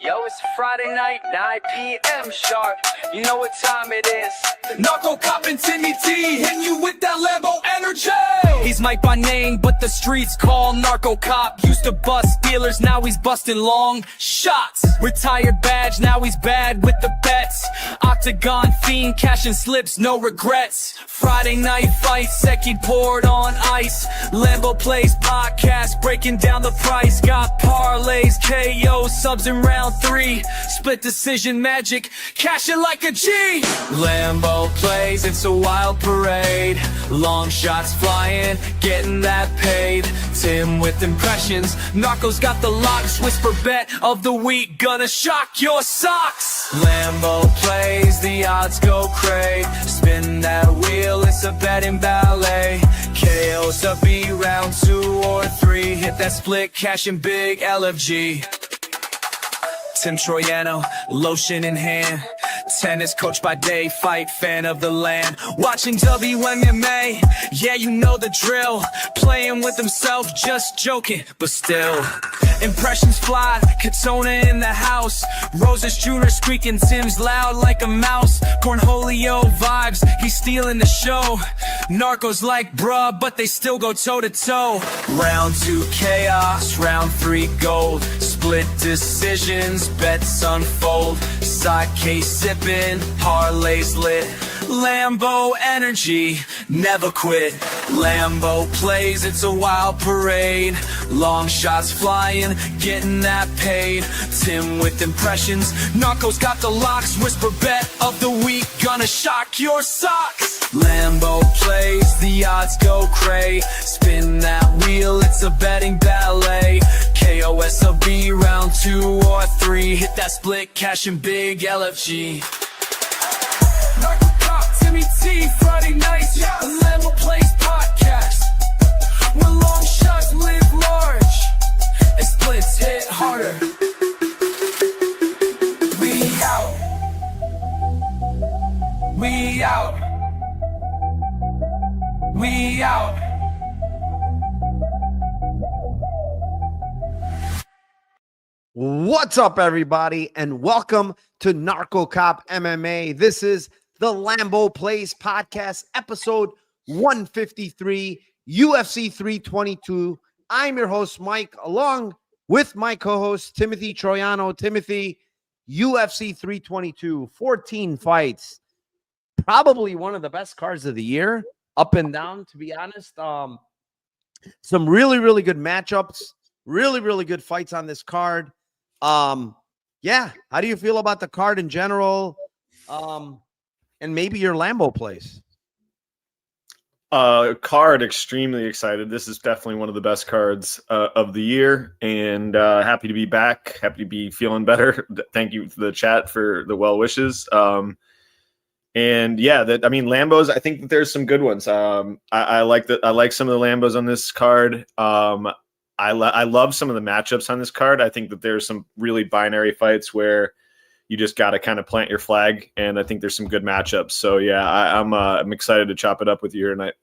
Yo, it's Friday night, 9 p.m. sharp. You know what time it is. NarcoCop and Timothy hitting you with that Lambo energy. He's Mike by name, but the streets call NarcoCop. Used to bust dealers, now he's busting long shots. Retired badge, now he's bad with the bets. Octagon fiend, cashing slips, no regrets. Friday night fight, Seki poured on ice. Lambo Plays podcast, breaking down the price. Got parlays, KO, subs in round 3. Split decision magic, cash it like a G. Lambo Plays, it's a wild parade. Long shots flying, getting that paid. Tim with impressions, Narco's got the locks. Whisper bet of the week, gonna shock your socks. Lambo Plays, the odds go cray. Spin that wheel, it's a betting ballet. KO's a B, round 2 or 3. Hit that split, cashing big LFG. Tim Troiano, lotion in hand. Tennis coach by day, fight fan of the land. Watching WMMA, yeah, you know the drill. Playing with himself, just joking, but still. Impressions fly, Katona in the house. Roses Jr. squeaking, Tim's loud like a mouse. Cornholio vibes, he's stealing the show. Narcos like bruh, but they still go toe to toe. Round 2 chaos, round 3 gold. Split decisions, bets unfold. Side case sipping, parlays lit. Lambo energy, never quit. Lambo Plays, it's a wild parade. Long shots flying, getting that paid. Tim with impressions, Narco's got the locks. Whisper bet of the week, gonna shock your socks. Lambo Plays, the odds go cray. Spin that wheel, it's a betting ballet. KOSOB, round 2 or 3. Hit that split, cashing big LFG. NarcoCop, Timmy T, Friday nights, yeah. The Lambo Plays podcast, where long shots live large and splits hit harder. We out. We out. We out. What's up, everybody, and welcome to NarcoCop MMA. This is the Lambo Plays podcast, episode 153, UFC 322. I'm your host, Mike, along with my co-host, Timothy Troiano. Timothy, UFC 322, 14 fights, probably one of the best cards of the year, up and down, to be honest. Some really good matchups, really good fights on this card. Yeah, how do you feel about the card in general? And maybe your Lambo Plays. Card, extremely excited. This is definitely one of the best cards of the year, and happy to be back. Happy to be feeling better. Thank you to the chat for the well wishes. And yeah, Lambos, I think that there's some good ones. I like some of the Lambos on this card. I love some of the matchups on this card. I think that there's some really binary fights where you just got to kind of plant your flag, and I think there's some good matchups. So yeah, I'm excited to chop it up with you here tonight.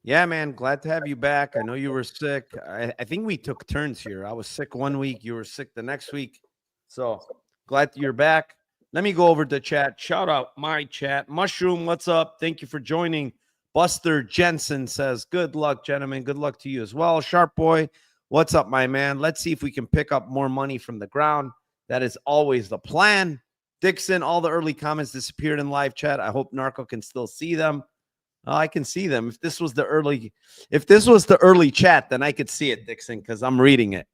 Yeah, man, glad to have you back. I know you were sick. I think we took turns here. I was sick one week, you were sick the next week. So glad you're back. Let me go over to chat. Shout out my chat. Mushroom, what's up? Thank you for joining. Buster Jensen says, good luck, gentlemen. Good luck to you as well. Sharp Boy, what's up, my man? Let's see if we can pick up more money from the ground. That is always the plan. Dixon, all the early comments disappeared in live chat. I hope Narco can still see them. I can see them. If this was the early chat, then I could see it, Dixon, because I'm reading it.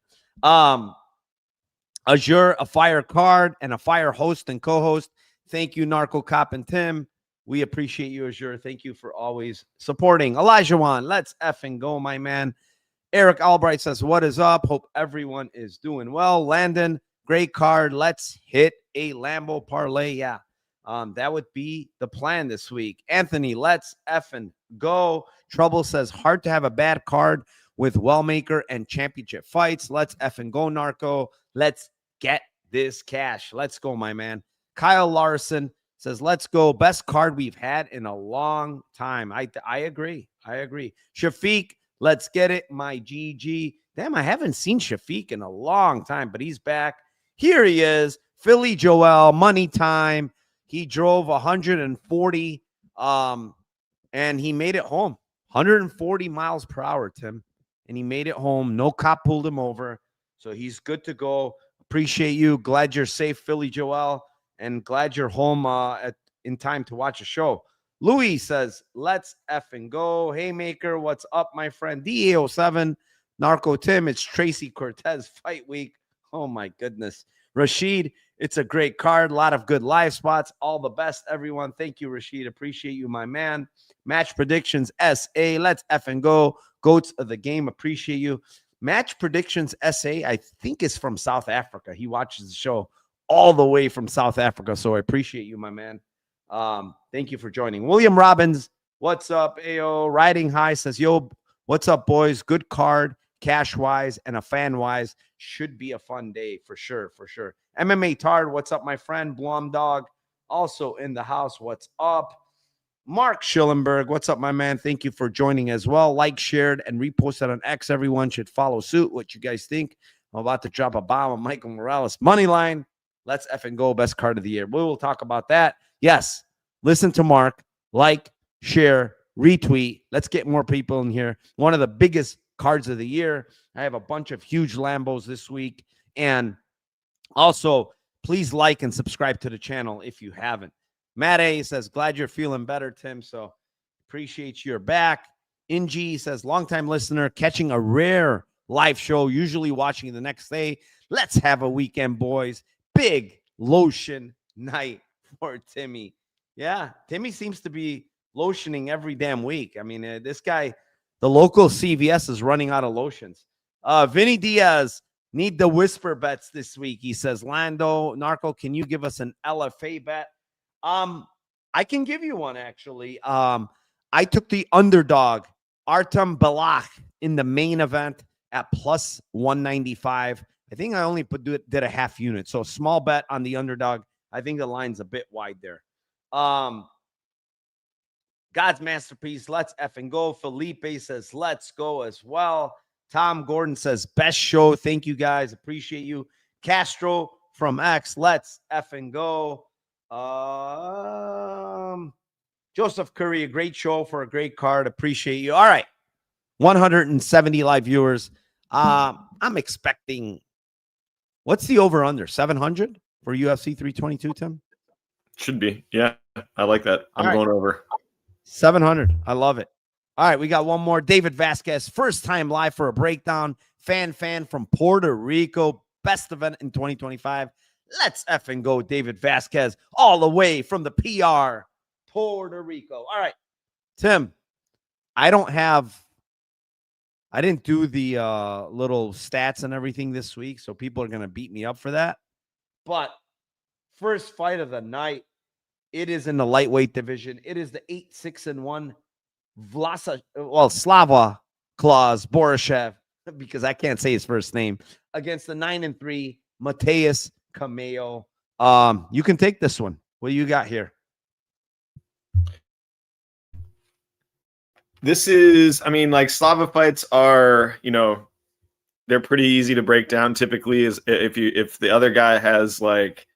Azure, a fire card and a fire host and co-host. Thank you, NarcoCop and Tim. We appreciate you, Azure. Thank you for always supporting. Elijah Juan, let's effing go, my man. Eric Albright says, what is up? Hope everyone is doing well. Landon, great card. Let's hit a Lambo parlay. Yeah, that would be the plan this week. Anthony, let's effing go. Trouble says, hard to have a bad card with Wellmaker and championship fights. Let's effing go, Narco. Let's get this cash. Let's go, my man. Kyle Larson says, let's go. Best card we've had in a long time. I agree. Shafiq, let's get it. My GG. Damn, I haven't seen Shafiq in a long time, but he's back. Here he is, Philly Joel, money time. He drove 140, and he made it home. 140 miles per hour, Tim, and he made it home. No cop pulled him over, so he's good to go. Appreciate you. Glad you're safe, Philly Joel, and glad you're home in time to watch a show. Louis says, let's effing go. Hey, Maker, what's up, my friend? DA07, Narco Tim, it's Tracy Cortez fight week. Oh, my goodness. Rashid, it's a great card. A lot of good live spots. All the best, everyone. Thank you, Rashid. Appreciate you, my man. Match predictions, SA. Let's effing go. Goats of the game. Appreciate you. Match predictions, SA, I think is from South Africa. He watches the show all the way from South Africa, so I appreciate you, my man. Thank you for joining. William Robbins, what's up, AO? Riding High says, yo, what's up, boys? Good card, cash-wise and a fan-wise. Should be a fun day for sure, for sure. MMA Tard, what's up, my friend? Blom Dog, also in the house. What's up? Mark Schillenberg, what's up, my man? Thank you for joining as well. Like, shared, and reposted on X. Everyone should follow suit. What you guys think? I'm about to drop a bomb on Michael Morales. Money line. Let's effing go. Best card of the year. We will talk about that. Yes. Listen to Mark. Like, share, retweet. Let's get more people in here. One of the biggest cards of the year. I have a bunch of huge Lambos this week. And also, please like and subscribe to the channel if you haven't. Matt A says, glad you're feeling better, Tim. So appreciate you're back. NG says, longtime listener, catching a rare live show, usually watching the next day. Let's have a weekend, boys. Big lotion night for Timmy. Yeah, Timmy seems to be lotioning every damn week. I mean, this guy, the local CVS is running out of lotions. Vinny Diaz, need the whisper bets this week. He says, Lando, Narco, can you give us an LFA bet? I can give you one, actually. I took the underdog, Artem Belach, in the main event at plus 195. I think I only did a half unit. So small bet on the underdog. I think the line's a bit wide there. God's masterpiece. Let's effing go. Felipe says, let's go as well. Tom Gordon says, best show. Thank you, guys. Appreciate you. Castro from X. Let's effing go. Joseph Curry, a great show for a great card. Appreciate you. All right. 170 live viewers. I'm expecting, what's the over under? 700 for UFC 322, Tim? Should be. Yeah. I like that. I'm going over 700. I love it. All right. We got one more. David Vasquez, first time live for a breakdown. Fan from Puerto Rico. Best event in 2025. Let's effing go, David Vasquez, all the way from the PR, Puerto Rico. All right, Tim, I didn't do the little stats and everything this week, so people are going to beat me up for that. But first fight of the night, it is in the lightweight division. It is the 8-6-1 Slava Claus Borshchev, because I can't say his first name, against the 9-3 Mateus Camilo. You can take this one. What do you got here? This is, I mean, like Slava fights are, they're pretty easy to break down. Typically, is if the other guy has like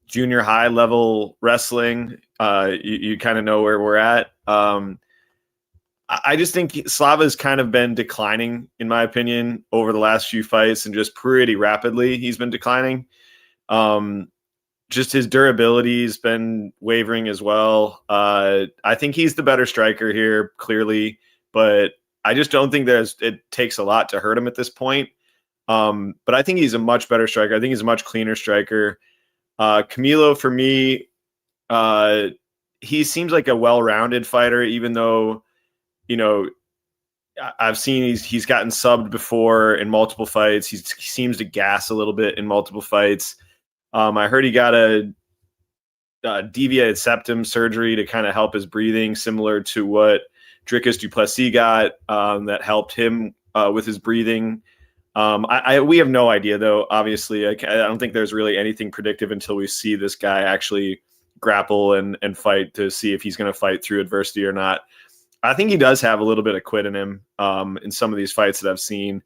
junior high level wrestling, you kind of know where we're at. I just think Slava's kind of been declining, in my opinion, over the last few fights, and just pretty rapidly he's been declining. Just his durability has been wavering as well. I think he's the better striker here, clearly, but I just don't think it takes a lot to hurt him at this point. But I think he's a much better striker. I think he's a much cleaner striker. Camilo, for me, he seems like a well-rounded fighter, even though, I've seen he's gotten subbed before in multiple fights. He seems to gas a little bit in multiple fights. I heard he got a deviated septum surgery to kind of help his breathing, similar to what Dricus du Plessis got, that helped him with his breathing. We have no idea, though. Obviously, I don't think there's really anything predictive until we see this guy actually grapple and fight to see if he's going to fight through adversity or not. I think he does have a little bit of quit in him in some of these fights that I've seen.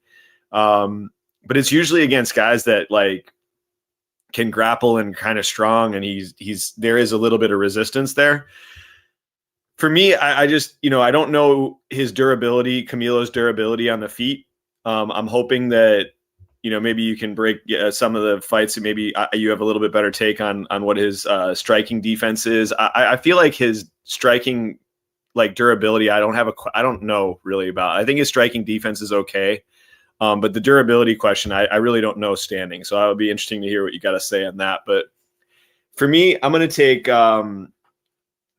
But it's usually against guys that, like, can grapple and kind of strong, and there is a little bit of resistance there. For me, I just, I don't know his durability, Camilo's durability on the feet. I'm hoping that, maybe you can break some of the fights, and maybe you have a little bit better take on what his striking defense is. I feel like his striking, like, durability, I don't know really about. I think his striking defense is okay. But the durability question, I really don't know standing. So it would be interesting to hear what you got to say on that. But for me, I'm going to take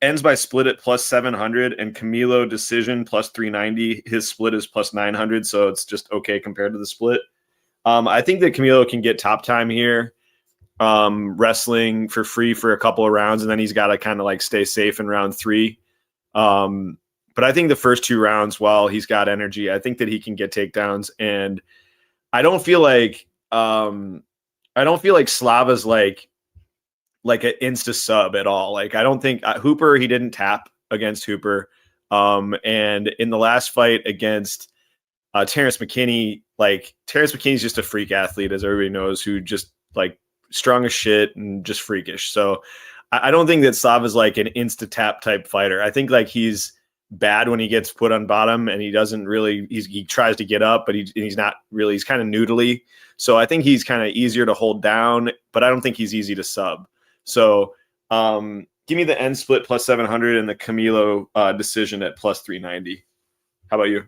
ends by split at plus 700 and Camilo decision plus 390. His split is plus 900. So it's just okay compared to the split. I think that Camilo can get top time here, wrestling for free for a couple of rounds. And then he's got to kind of like stay safe in round 3. But I think the first 2 rounds, while he's got energy, I think that he can get takedowns. And I don't feel like Slava's like an insta sub at all. Like, I don't think Hooper, he didn't tap against Hooper. And in the last fight against Terrence McKinney, like, Terrence McKinney's just a freak athlete, as everybody knows, who just like strong as shit and just freakish. So I don't think that Slava's like an insta tap type fighter. I think like he's bad when he gets put on bottom, and he doesn't really, he tries to get up, but he's not really, he's kind of noodly. So I think he's kind of easier to hold down, but I don't think he's easy to sub. So give me the end split plus 700 and the Camilo decision at plus 390. How about you?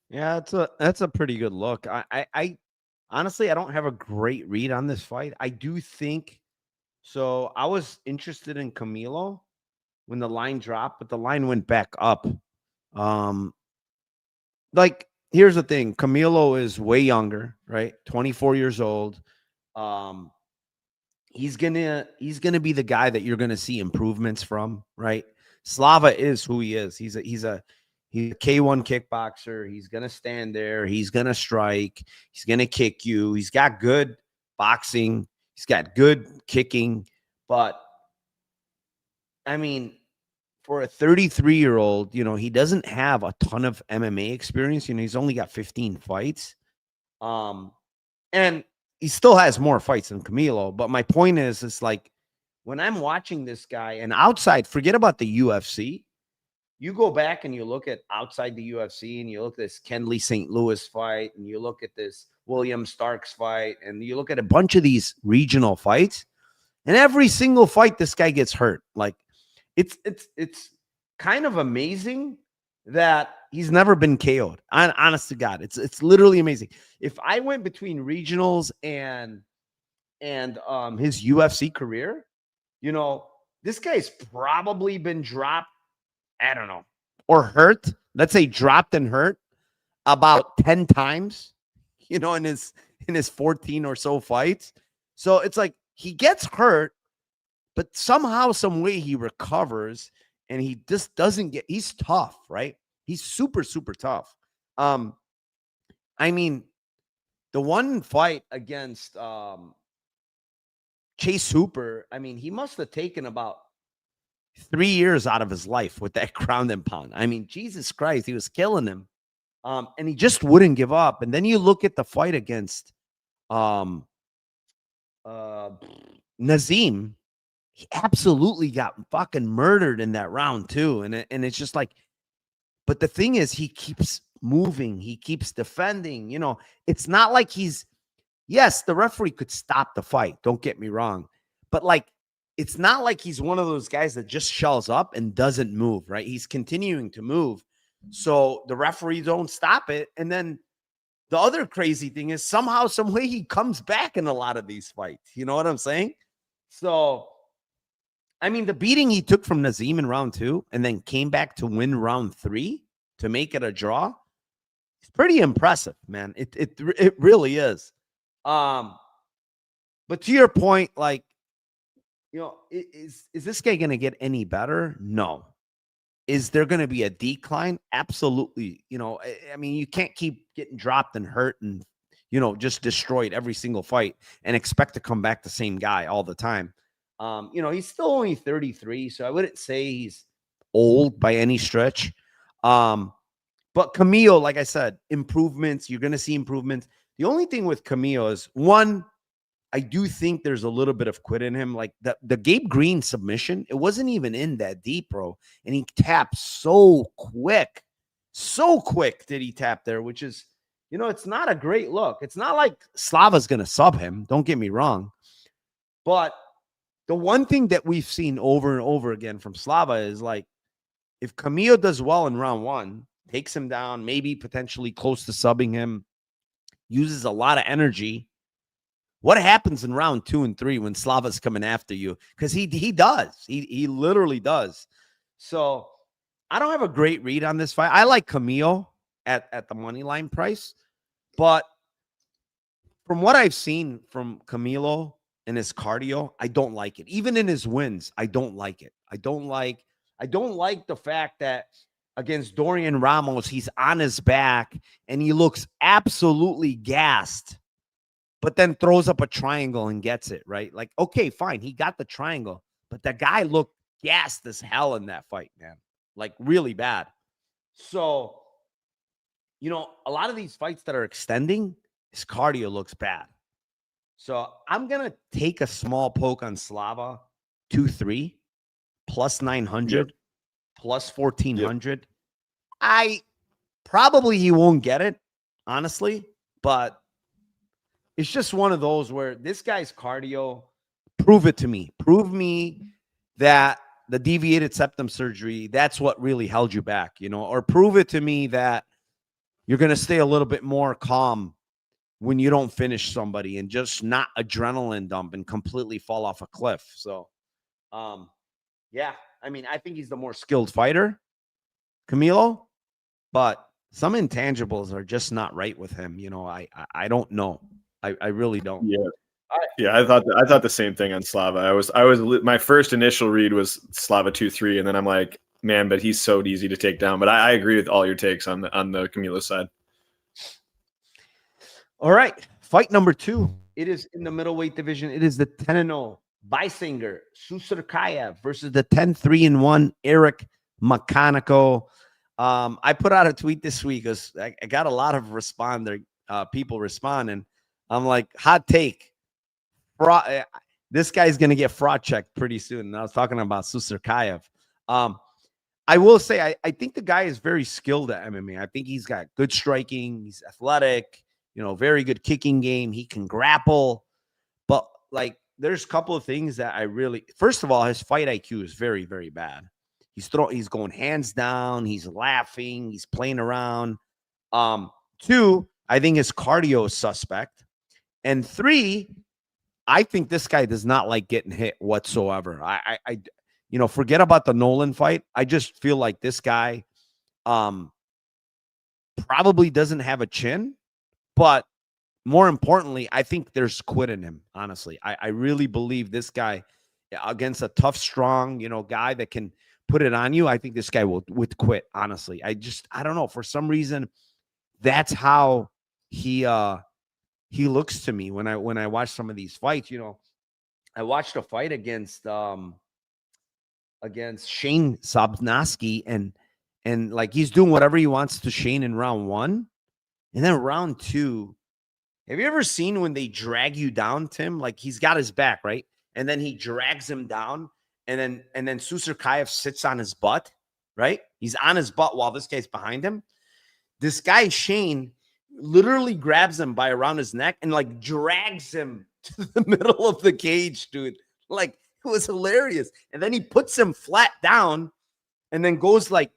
Yeah, that's a pretty good look. I honestly, I don't have a great read on this fight. I do think so. I was interested in Camilo when the line dropped, but the line went back up. Like, here's the thing. Camilo is way younger, right? 24 years old. He's gonna be the guy that you're gonna see improvements from, right? Slava is who he is. He's a K1 kickboxer. He's gonna stand there. He's gonna strike. He's gonna kick you. He's got good boxing. He's got good kicking, but I mean, for a 33-year-old, he doesn't have a ton of MMA experience. He's only got 15 fights. And he still has more fights than Camilo. But my point is, it's like, when I'm watching this guy and outside, forget about the UFC. You go back and you look at outside the UFC, and you look at this Kenley St. Louis fight, and you look at this William Starks fight, and you look at a bunch of these regional fights, and every single fight, this guy gets hurt. Like, it's kind of amazing that he's never been KO'd. Honest to God, it's literally amazing. If I went between regionals and his UFC career, this guy's probably been dropped, I don't know, or hurt. Let's say dropped and hurt about 10 times, in his 14 or so fights. So it's like he gets hurt, but somehow, some way he recovers, and he just doesn't he's tough, right? He's super, super tough. I mean, the one fight against Chase Hooper, I mean, he must have taken about 3 years out of his life with that ground and pound. I mean, Jesus Christ, he was killing him. And he just wouldn't give up. And then you look at the fight against Nazim. He absolutely got fucking murdered in that round too. And it's just like, but the thing is, he keeps moving. He keeps defending. It's not like yes, the referee could stop the fight. Don't get me wrong. But like, it's not like he's one of those guys that just shells up and doesn't move, right? He's continuing to move. So the referee don't stop it. And then the other crazy thing is, somehow, some way, he comes back in a lot of these fights. You know what I'm saying? So, I mean, the beating he took from Nazim in round 2 and then came back to win round 3 to make it a draw, it's pretty impressive, man. It really is. But to your point, like, is this guy going to get any better? No. Is there going to be a decline? Absolutely. I mean, you can't keep getting dropped and hurt and, just destroyed every single fight and expect to come back the same guy all the time. He's still only 33, so I wouldn't say he's old by any stretch. But Camilo, like I said, improvements. You're going to see improvements. The only thing with Camilo is, one, I do think there's a little bit of quit in him. Like the Gabe Green submission, it wasn't even in that deep, bro. And he tapped so quick did he tap there, which is, it's not a great look. It's not like Slava's going to sub him. Don't get me wrong. But the one thing that we've seen over and over again from Slava is like, if Camilo does well in round 1, takes him down, maybe potentially close to subbing him, uses a lot of energy, what happens in round 2 and 3 when Slava's coming after you? Because he does. He literally does. So I don't have a great read on this fight. I like Camilo at the money line price, but from what I've seen from Camilo and his cardio, I don't like it. Even in his wins, I don't like it. I don't like the fact that against Dorian Ramos, he's on his back and he looks absolutely gassed, but then throws up a triangle and gets it, right? Like, okay, fine. He got the triangle, but the guy looked gassed as hell in that fight, man. Like, really bad. So, a lot of these fights that are extending, his cardio looks bad. So I'm going to take a small poke on Slava, 2-3, plus 900, plus 1,400. He won't get it, honestly, but it's just one of those where this guy's cardio, prove it to me. Prove me that the deviated septum surgery, that's what really held you back, or prove it to me that you're going to stay a little bit more calm when you don't finish somebody and just not adrenaline dump and completely fall off a cliff. So, yeah, I mean, I think he's the more skilled fighter, Camilo, but some intangibles are just not right with him. I don't know. I really don't. Yeah. Yeah, I thought the same thing on Slava. My first initial read was Slava 2-3, and then I'm like, man, but he's so easy to take down. But I agree with all your takes on the Camilo side. All right, fight number 2. It is in the middleweight division. It is the 10-0 Beisinger Susurkaev versus the 10-3-1 Eric McConico. I put out a tweet this week because I got a lot of people responding. I'm like, hot take. This guy's going to get fraud checked pretty soon. And I was talking about Susurkaev. I will say, I think the guy is very skilled at MMA. I think he's got good striking. He's athletic, very good kicking game. He can grapple. But, like, there's a couple of things that first of all, his fight IQ is very, very bad. He's going hands down. He's laughing. He's playing around. 2, I think his cardio is suspect. And 3, I think this guy does not like getting hit whatsoever. I forget about the Nolan fight. I just feel like this guy probably doesn't have a chin, but more importantly, I think there's quit in him, honestly. I really believe this guy against a tough, strong, guy that can put it on you. I think this guy would quit, honestly. I don't know. For some reason, that's how he looks to me when I watch some of these fights. I watched a fight against Shane Sabnowski, and like he's doing whatever he wants to Shane in round 1, and then round 2. Have you ever seen when they drag you down, Tim? Like he's got his back, right? And then he drags him down, and then Susurkaev sits on his butt, right? He's on his butt while this guy's behind him. This guy, Shane, literally grabs him by around his neck and like drags him to the middle of the cage, dude. Like it was hilarious. And then he puts him flat down and then goes like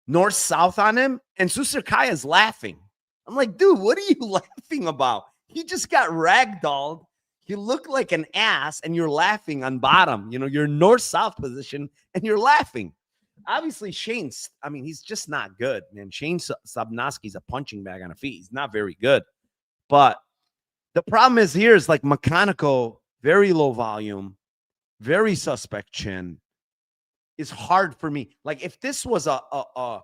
north-south on him. And Susurkaev is laughing. I'm like, dude, what are you laughing about? He just got ragdolled. You look like an ass and you're laughing on bottom. You're north-south position and you're laughing. Obviously, he's just not good, man. Shane Sabnowski's a punching bag on a feet. He's not very good. But the problem is like McConico, very low volume, very suspect chin. It's hard for me. Like if this was a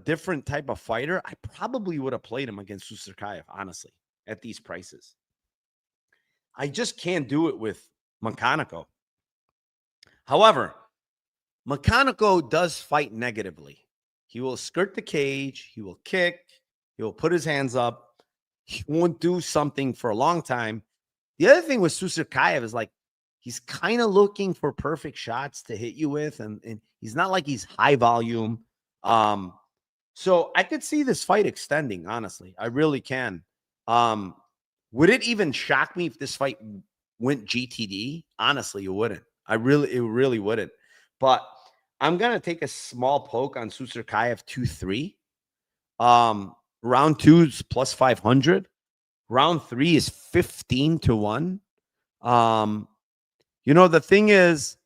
different type of fighter, I probably would have played him against Susurkaev, honestly, at these prices. I just can't do it with McConico. However, McConico does fight negatively. He will skirt the cage. He will kick. He will put his hands up. He won't do something for a long time. The other thing with Susurkaev is like he's kind of looking for perfect shots to hit you with, and he's not like he's high volume. So I could see this fight extending, honestly. I really can. Would it even shock me if this fight went GTD? Honestly, it wouldn't. It really wouldn't. But I'm gonna take a small poke on Susurkaev 2-3. Round 2 is plus 500. Round 3 is 15-1. The thing is,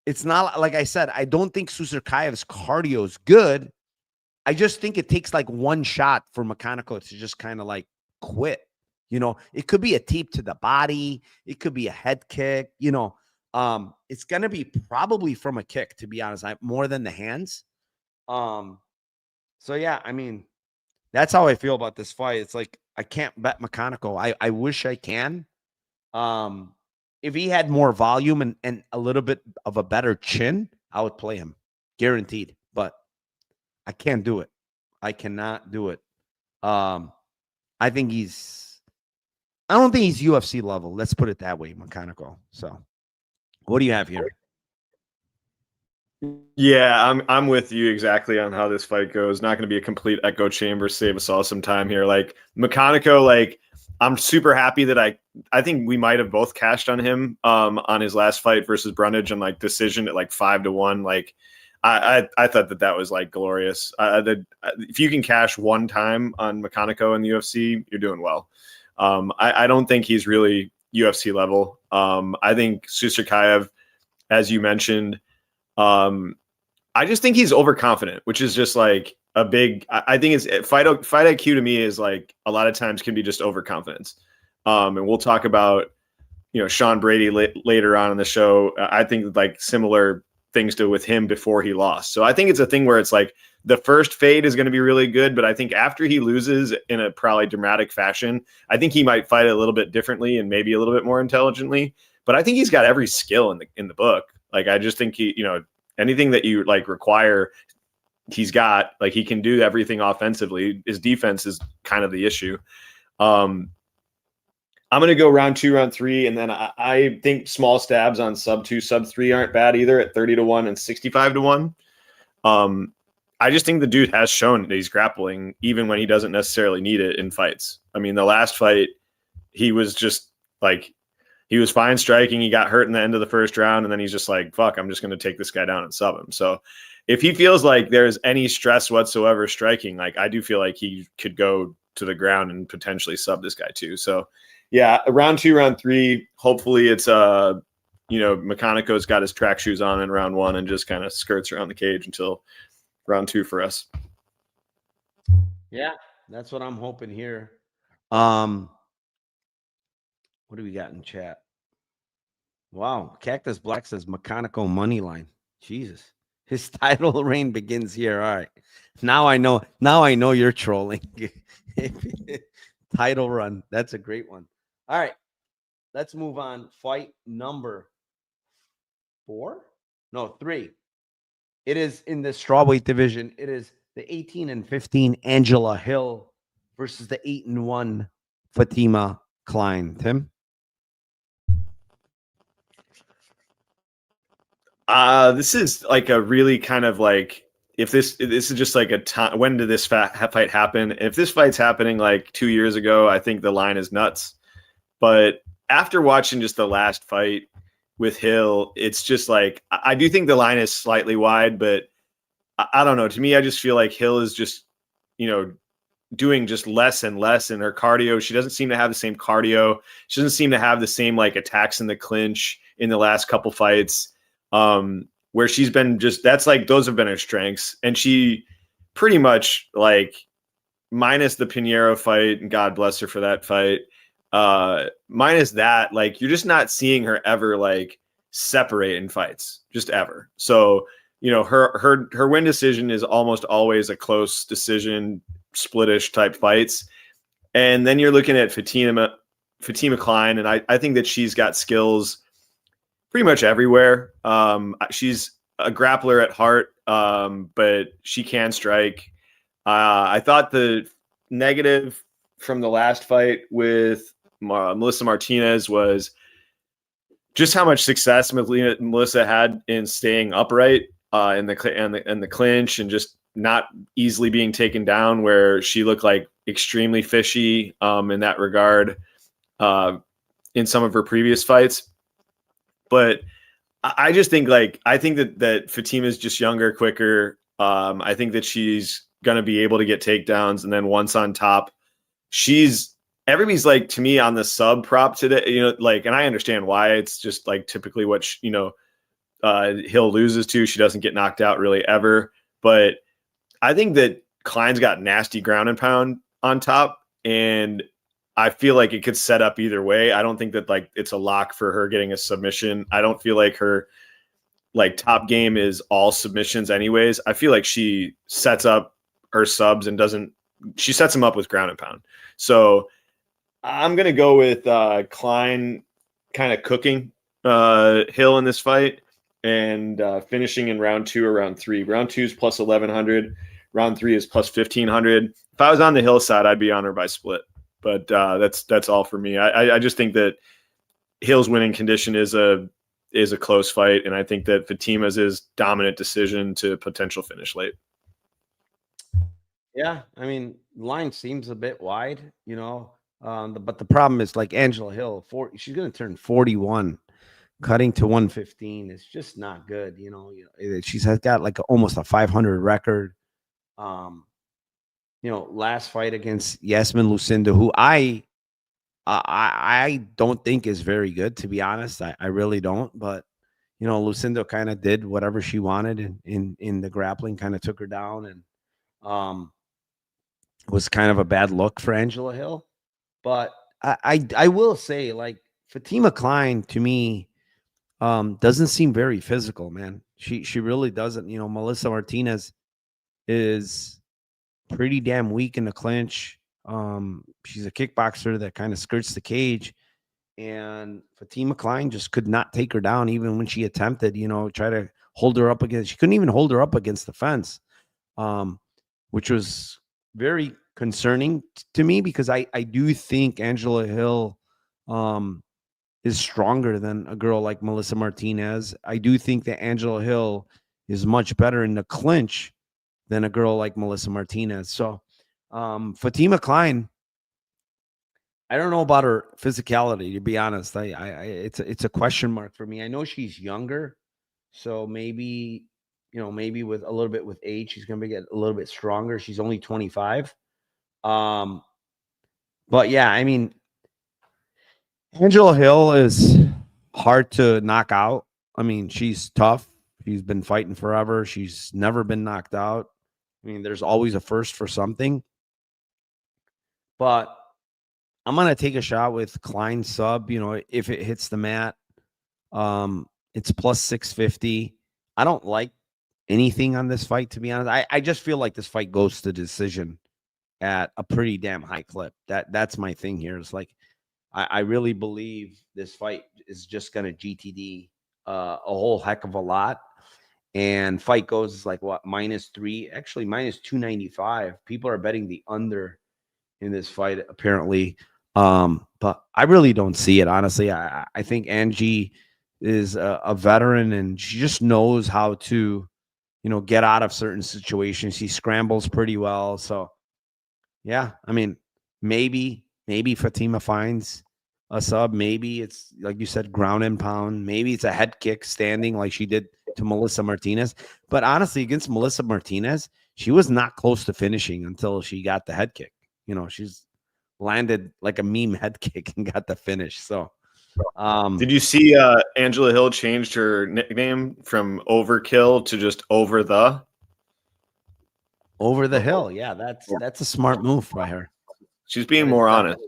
it's not like I said, I don't think Susurkaev's cardio is good. I just think it takes like one shot for McConico to just kind of like quit. It could be a teep to the body. It could be a head kick. It's going to be probably from a kick, to be honest, more than the hands. So yeah, I mean, that's how I feel about this fight. It's like, I can't bet McConico. I wish I can. If he had more volume and a little bit of a better chin, I would play him, guaranteed. But I can't do it. I cannot do it. I don't think he's UFC level. Let's put it that way, McConico. So what do you have here? Yeah, I'm with you exactly on how this fight goes. Not going to be a complete echo chamber. Save us all some time here. Like McConico, like I'm super happy that I think we might have both cashed on him on his last fight versus Brundage and like decision at like 5-1. Like I thought that was like glorious. If you can cash one time on McConico in the UFC, you're doing well. I don't think he's really UFC level. I think Susurkaev, as you mentioned, I just think he's overconfident, which is just like a big. I think it's fight IQ to me is like a lot of times can be just overconfidence. And we'll talk about Sean Brady later on in the show. I think like similar things to with him before he lost. So I think it's a thing where it's like the first fade is going to be really good, but I think after he loses in a probably dramatic fashion, I think he might fight a little bit differently and maybe a little bit more intelligently. But I think he's got every skill in the book. Like I just think he, anything that you like require, he's got. Like he can do everything offensively. His defense is kind of the issue. I'm going to go round 2, round 3, and then I think small stabs on sub 2, sub 3 aren't bad either at 30-1 and 65-1. I just think the dude has shown that he's grappling even when he doesn't necessarily need it in fights. I mean, the last fight, he was just like, he was fine striking. He got hurt in the end of the first round, and then he's just like, fuck, I'm just going to take this guy down and sub him. So if he feels like there's any stress whatsoever striking, like I do feel like he could go to the ground and potentially sub this guy too. So yeah, round 2, round 3, hopefully it's McConico's got his track shoes on in round 1 and just kind of skirts around the cage until round 2 for us. Yeah, that's what I'm hoping here. What do we got in chat? Wow, Cactus Black says McConico money line. Jesus, his title reign begins here. All right, now I know you're trolling. Title run, that's a great one. All right, let's move on. Fight number 3. It is in the strawweight division. It is the 18-15 Angela Hill versus the 8-1 Fatima Kline. Tim? This is like a really kind of like, if this is just like a time, when did this fight happen? If this fight's happening like 2 years ago, I think the line is nuts. But after watching just the last fight with Hill, it's just like, I do think the line is slightly wide, but I don't know. To me, I just feel like Hill is just, doing just less and less in her cardio. She doesn't seem to have the same cardio. She doesn't seem to have the same like attacks in the clinch in the last couple fights, where she's been just, that's like, those have been her strengths. And she pretty much like, minus the Pinheiro fight, and God bless her for that fight, minus that, like you're just not seeing her ever like separate in fights, just ever. So, her win decision is almost always a close decision, splitish type fights. And then you're looking at Fatima Kline, and I think that she's got skills pretty much everywhere. She's a grappler at heart, but she can strike. I thought the negative from the last fight with Melissa Martinez was just how much success Melissa had in staying upright in the clinch and just not easily being taken down, where she looked like extremely fishy in that regard in some of her previous fights. But I just think I think that Fatima's just younger, quicker. I think that she's going to be able to get takedowns. And then once on top, everybody's to me on the sub prop today, and I understand why. It's just typically what, Hill loses to. She doesn't get knocked out really ever. But I think that Kline's got nasty ground and pound on top. And I feel like it could set up either way. I don't think that it's a lock for her getting a submission. I don't feel like her top game is all submissions anyways. I feel like she sets up her subs and she sets them up with ground and pound. So I'm going to go with Kline kind of cooking Hill in this fight and finishing in round 2 or round 3. Round 2 is plus 1,100. Round 3 is plus 1,500. If I was on the Hill side, I'd be on her by split. But that's all for me. I just think that Hill's winning condition is a close fight, and I think that Fatima's is dominant decision to potential finish late. Yeah, I mean, line seems a bit wide, but the problem is Angela Hill, she's going to turn 41, cutting to 115 is just not good. She's got almost a 500 record. Last fight against Yasmin Lucinda, who I don't think is very good, to be honest. I really don't. But Lucinda kind of did whatever she wanted in the grappling, kind of took her down, and was kind of a bad look for Angela Hill. But I will say, Fatima Kline to me doesn't seem very physical, man. She really doesn't. Melissa Martinez is pretty damn weak in the clinch. She's a kickboxer that kind of skirts the cage, and Fatima Kline just could not take her down, even when she attempted, try to hold her up against. She couldn't even hold her up against the fence, which was very concerning to me, because I do think Angela Hill is stronger than a girl like Melissa Martinez. I do think that Angela Hill is much better in the clinch than a girl like Melissa Martinez. So Fatima Kline, I don't know about her physicality, to be honest. It's a question mark for me. I know she's younger, so maybe with a little bit with age, she's going to get a little bit stronger. She's only 25. But yeah, I mean, Angela Hill is hard to knock out. I mean, she's tough. She's been fighting forever. She's never been knocked out. I mean, there's always a first for something. But I'm going to take a shot with Kline sub, if it hits the mat. It's plus 650. I don't like anything on this fight, to be honest. I just feel like this fight goes to decision at a pretty damn high clip. That's my thing here. It's I really believe this fight is just going to GTD a whole heck of a lot. And fight goes is -3, actually -295. People are betting the under in this fight, apparently. But I really don't see it, honestly. I think Angie is a veteran, and she just knows how to, get out of certain situations. She scrambles pretty well. So yeah, I mean, maybe Fatima finds a sub. Maybe it's, like you said, ground and pound. Maybe it's a head kick standing like she did to Melissa Martinez. But honestly, against Melissa Martinez, she was not close to finishing until she got the head kick. She's landed like a meme head kick and got the finish. So did you see Angela Hill changed her nickname from Overkill to just Over the Hill? Yeah, that's a smart move by her. She's being more honest.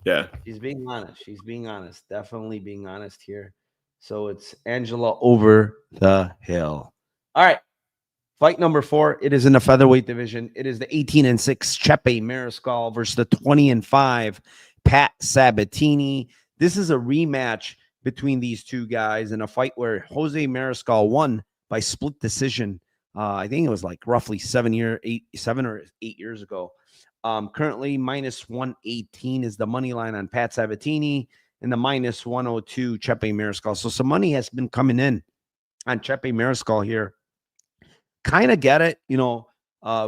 Yeah, she's being honest. Definitely being honest here. So it's Angela Over the Hill. All right. Fight number 4. It is in the featherweight division. It is the 18-6 Chepe Mariscal versus the 20-5 Pat Sabatini. This is a rematch between these two guys in a fight where Jose Mariscal won by split decision. I think it was roughly 7 or 8 years ago. Currently minus 118 is the money line on Pat Sabatini, and the minus 102 Chepe Mariscal. So some money has been coming in on Chepe Mariscal here. Kind of get it,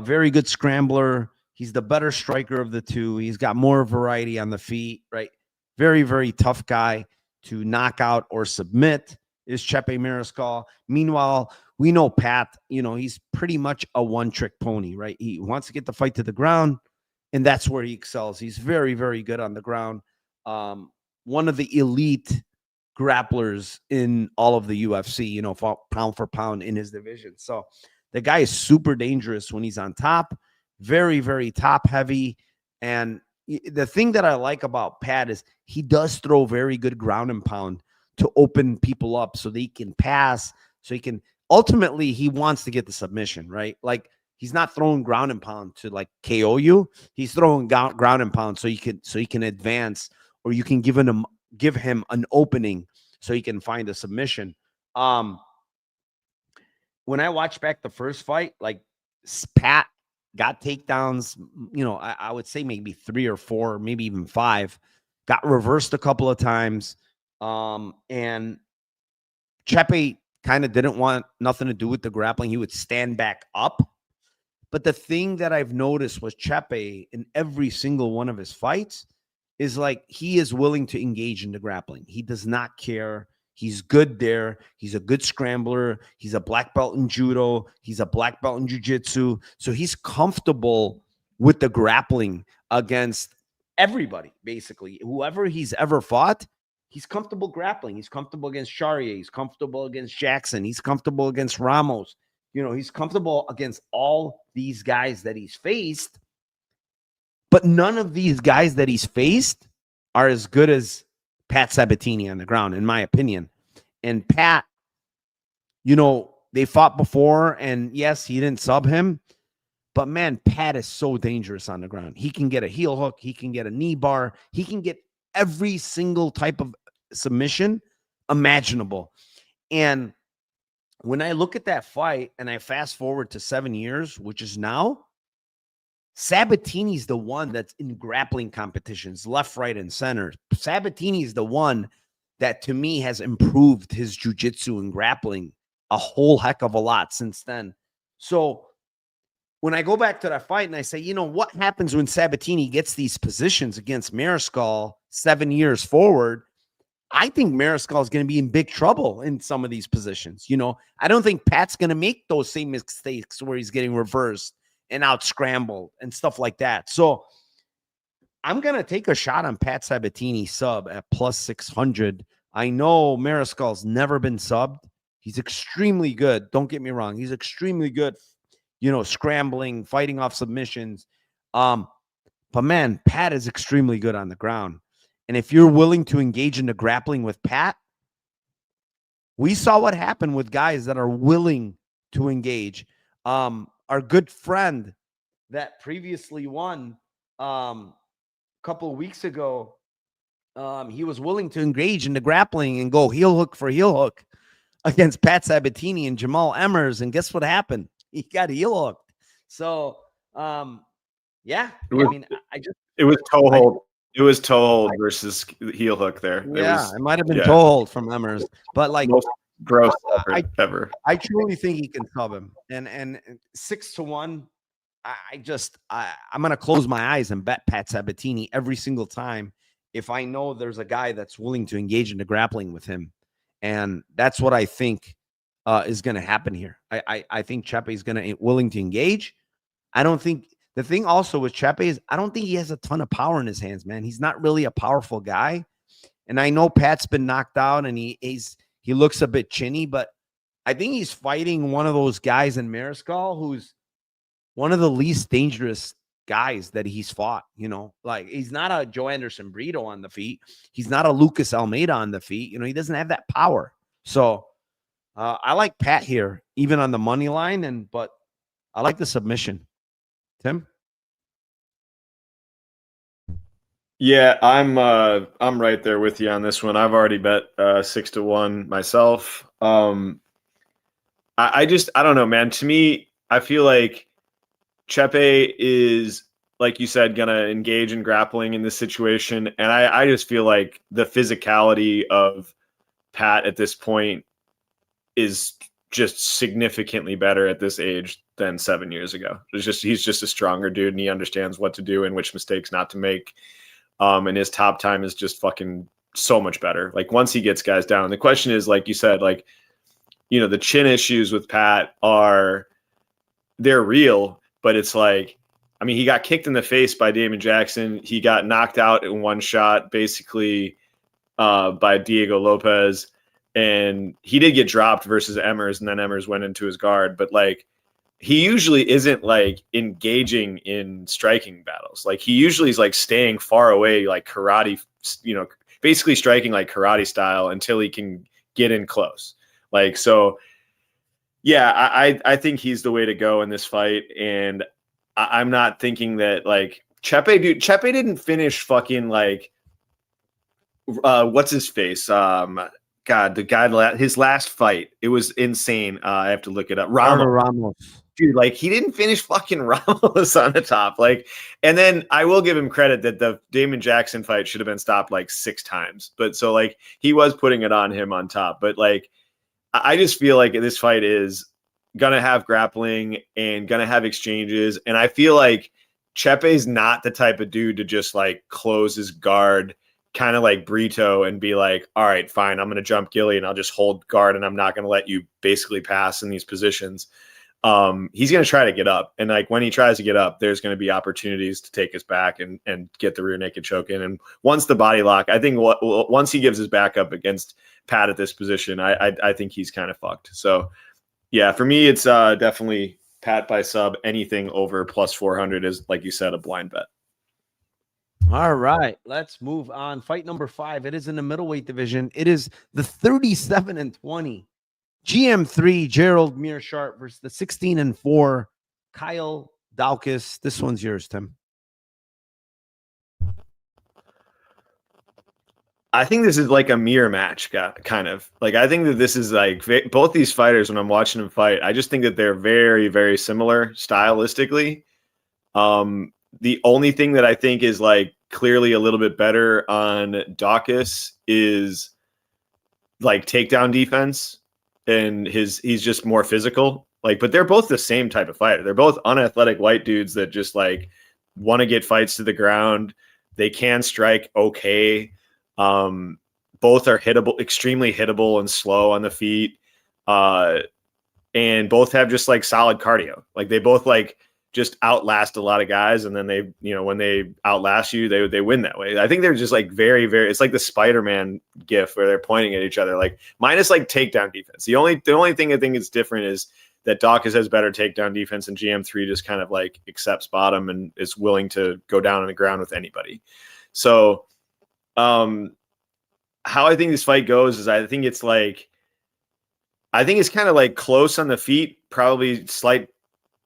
very good scrambler. He's the better striker of the two. He's got more variety on the feet, right? Very, very tough guy to knock out or submit is Chepe Mariscal. Meanwhile, we know Pat, he's pretty much a one-trick pony, right? He wants to get the fight to the ground, and that's where he excels. He's very, very good on the ground. One of the elite grapplers in all of the UFC, pound for pound in his division. So the guy is super dangerous when he's on top, very, very top heavy. And the thing that I like about Pat is he does throw very good ground and pound to open people up so they can pass, so he can ultimately he wants to get the submission, right? Like he's not throwing ground and pound to like KO you. He's throwing ground and pound so he can advance, or you can give him an opening so he can find a submission. When I watched back the first fight, like Pat got takedowns, I would say maybe 3 or 4, maybe even 5, got reversed a couple of times. And Chepe kind of didn't want nothing to do with the grappling. He would stand back up. But the thing that I've noticed was Chepe in every single one of his fights is like he is willing to engage in the grappling. He does not care. He's good there. He's a good scrambler. He's a black belt in judo. He's a black belt in jiu-jitsu. So he's comfortable with the grappling against everybody, basically. Whoever he's ever fought, he's comfortable grappling. He's comfortable against Charrier. He's comfortable against Jackson. He's comfortable against Ramos. He's comfortable against all these guys that he's faced. But none of these guys that he's faced are as good as Pat Sabatini on the ground, in my opinion. And Pat, they fought before, and yes, he didn't sub him. But man, Pat is so dangerous on the ground. He can get a heel hook. He can get a knee bar. He can get every single type of submission imaginable. And when I look at that fight and I fast forward to 7 years, which is now, Sabatini's the one that's in grappling competitions, left, right, and center. Sabatini is the one that, to me, has improved his jiu-jitsu and grappling a whole heck of a lot since then. So when I go back to that fight and I say, what happens when Sabatini gets these positions against Mariscal 7 years forward? I think Mariscal is going to be in big trouble in some of these positions. I don't think Pat's going to make those same mistakes where he's getting reversed and out scrambled and stuff like that. So I'm going to take a shot on Pat Sabatini sub at plus 600. I know Mariscal's never been subbed. He's extremely good. Don't get me wrong. He's extremely good, scrambling, fighting off submissions. But man, Pat is extremely good on the ground. And if you're willing to engage in the grappling with Pat, we saw what happened with guys that are willing to engage. Our good friend that previously won a couple of weeks ago, he was willing to engage in the grappling and go heel hook for heel hook against Pat Sabatini and Jamal Emmers. And guess what happened? He got heel hooked. So, yeah, it was toe hold. It was toe hold versus heel hook there. It might have been toe hold from Emmers, but like most gross ever. I truly think he can sub him. And 6-1, I'm gonna close my eyes and bet Pat Sabatini every single time if I know there's a guy that's willing to engage in the grappling with him. And that's what I think is gonna happen here. I think Chepe is willing to engage. I don't think the thing also with Chepe is I don't think he has a ton of power in his hands, man. He's not really a powerful guy. And I know Pat's been knocked out and he looks a bit chinny, but I think he's fighting one of those guys in Mariscal who's one of the least dangerous guys that he's fought. Like he's not a Joe Anderson Brito on the feet. He's not a Lucas Almeida on the feet. He doesn't have that power. So I like Pat here, even on the money line, but I like the submission. Tim? Yeah, I'm right there with you on this one. I've already bet 6-1 myself. I don't know, man. To me, I feel like Chepe is like you said, gonna engage in grappling in this situation. And I just feel like the physicality of Pat at this point is just significantly better at this age than 7 years ago. He's just a stronger dude, and he understands what to do and which mistakes not to make. And his top time is just fucking so much better. Like once he gets guys down, the question is, like you said, like, you know, the chin issues with Pat they're real, but it's like, I mean, he got kicked in the face by Damon Jackson. He got knocked out in one shot, basically, by Diego Lopez. And he did get dropped versus Emmers, and then Emmers went into his guard. But like, he usually isn't like engaging in striking battles. Like he usually is like staying far away, like karate, you know, basically striking like karate style until he can get in close. Like, so yeah, I think he's the way to go in this fight. And I'm not thinking that like Chepe didn't finish fucking like, what's his face? God, the guy, his last fight, it was insane. I have to look it up. Ramos. Dude, like he didn't finish fucking Ramos on the top. Like, and then I will give him credit that the Damon Jackson fight should have been stopped like 6 times. But so like he was putting it on him on top. But like, I just feel like this fight is gonna have grappling and gonna have exchanges. And I feel like Chepe's not the type of dude to just like close his guard, kind of like Brito, and be like, all right, fine, I'm going to jump Gilly and I'll just hold guard and I'm not going to let you basically pass in these positions. He's going to try to get up. And like when he tries to get up, there's going to be opportunities to take his back and get the rear naked choke in. And once the body lock, I think once he gives his back up against Pat at this position, I think he's kind of fucked. So yeah, for me, it's definitely Pat by sub. Anything over plus 400 is, like you said, a blind bet. All right, let's move on. Fight number 5. It is in the middleweight division. It is the 37-20 GM3 Gerald Meerschaert versus the 16-4 Kyle Daukaus. This one's yours, Tim. I think this is like a mirror match, kind of. Like, I think that this is like both these fighters, when I'm watching them fight, I just think that they're very, very similar stylistically. The only thing that I think is like clearly a little bit better on Daukaus is like takedown defense, and he's just more physical. Like, but they're both the same type of fighter. They're both unathletic white dudes that just like want to get fights to the ground. They can strike okay. Both are hittable, extremely hittable and slow on the feet. And both have just like solid cardio. Like they both like just outlast a lot of guys, and then they, you know, when they outlast you, they win that way. I think they're just like very, very, it's like the Spider-Man gif where they're pointing at each other, like minus like takedown defense. The only thing I think is different is that Daukaus has better takedown defense, and GM3 just kind of like accepts bottom and is willing to go down on the ground with anybody. So, how I think this fight goes is I think it's kind of like close on the feet, probably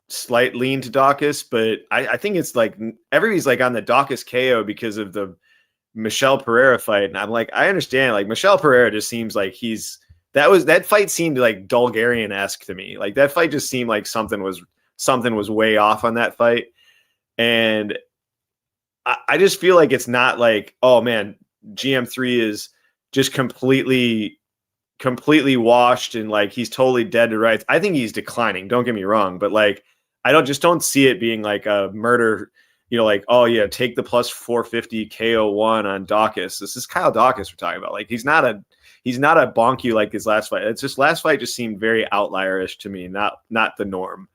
slight lean to Daukaus, but I think it's like everybody's like on the Daukaus KO because of the Michel Pereira fight. And I'm like, I understand, like Michel Pereira just seems like that fight seemed like Bulgarian-esque to me. Like that fight just seemed like something was way off on that fight. And I just feel like it's not like, oh man, GM3 is just completely washed and like he's totally dead to rights. I think he's declining, don't get me wrong, but like I don't see it being like a murder, you know, like, oh yeah, take the plus 450 KO1 on Daukaus. This is Kyle Daukaus we're talking about. Like he's not a bonk you like his last fight. It's just last fight just seemed very outlierish to me, not the norm.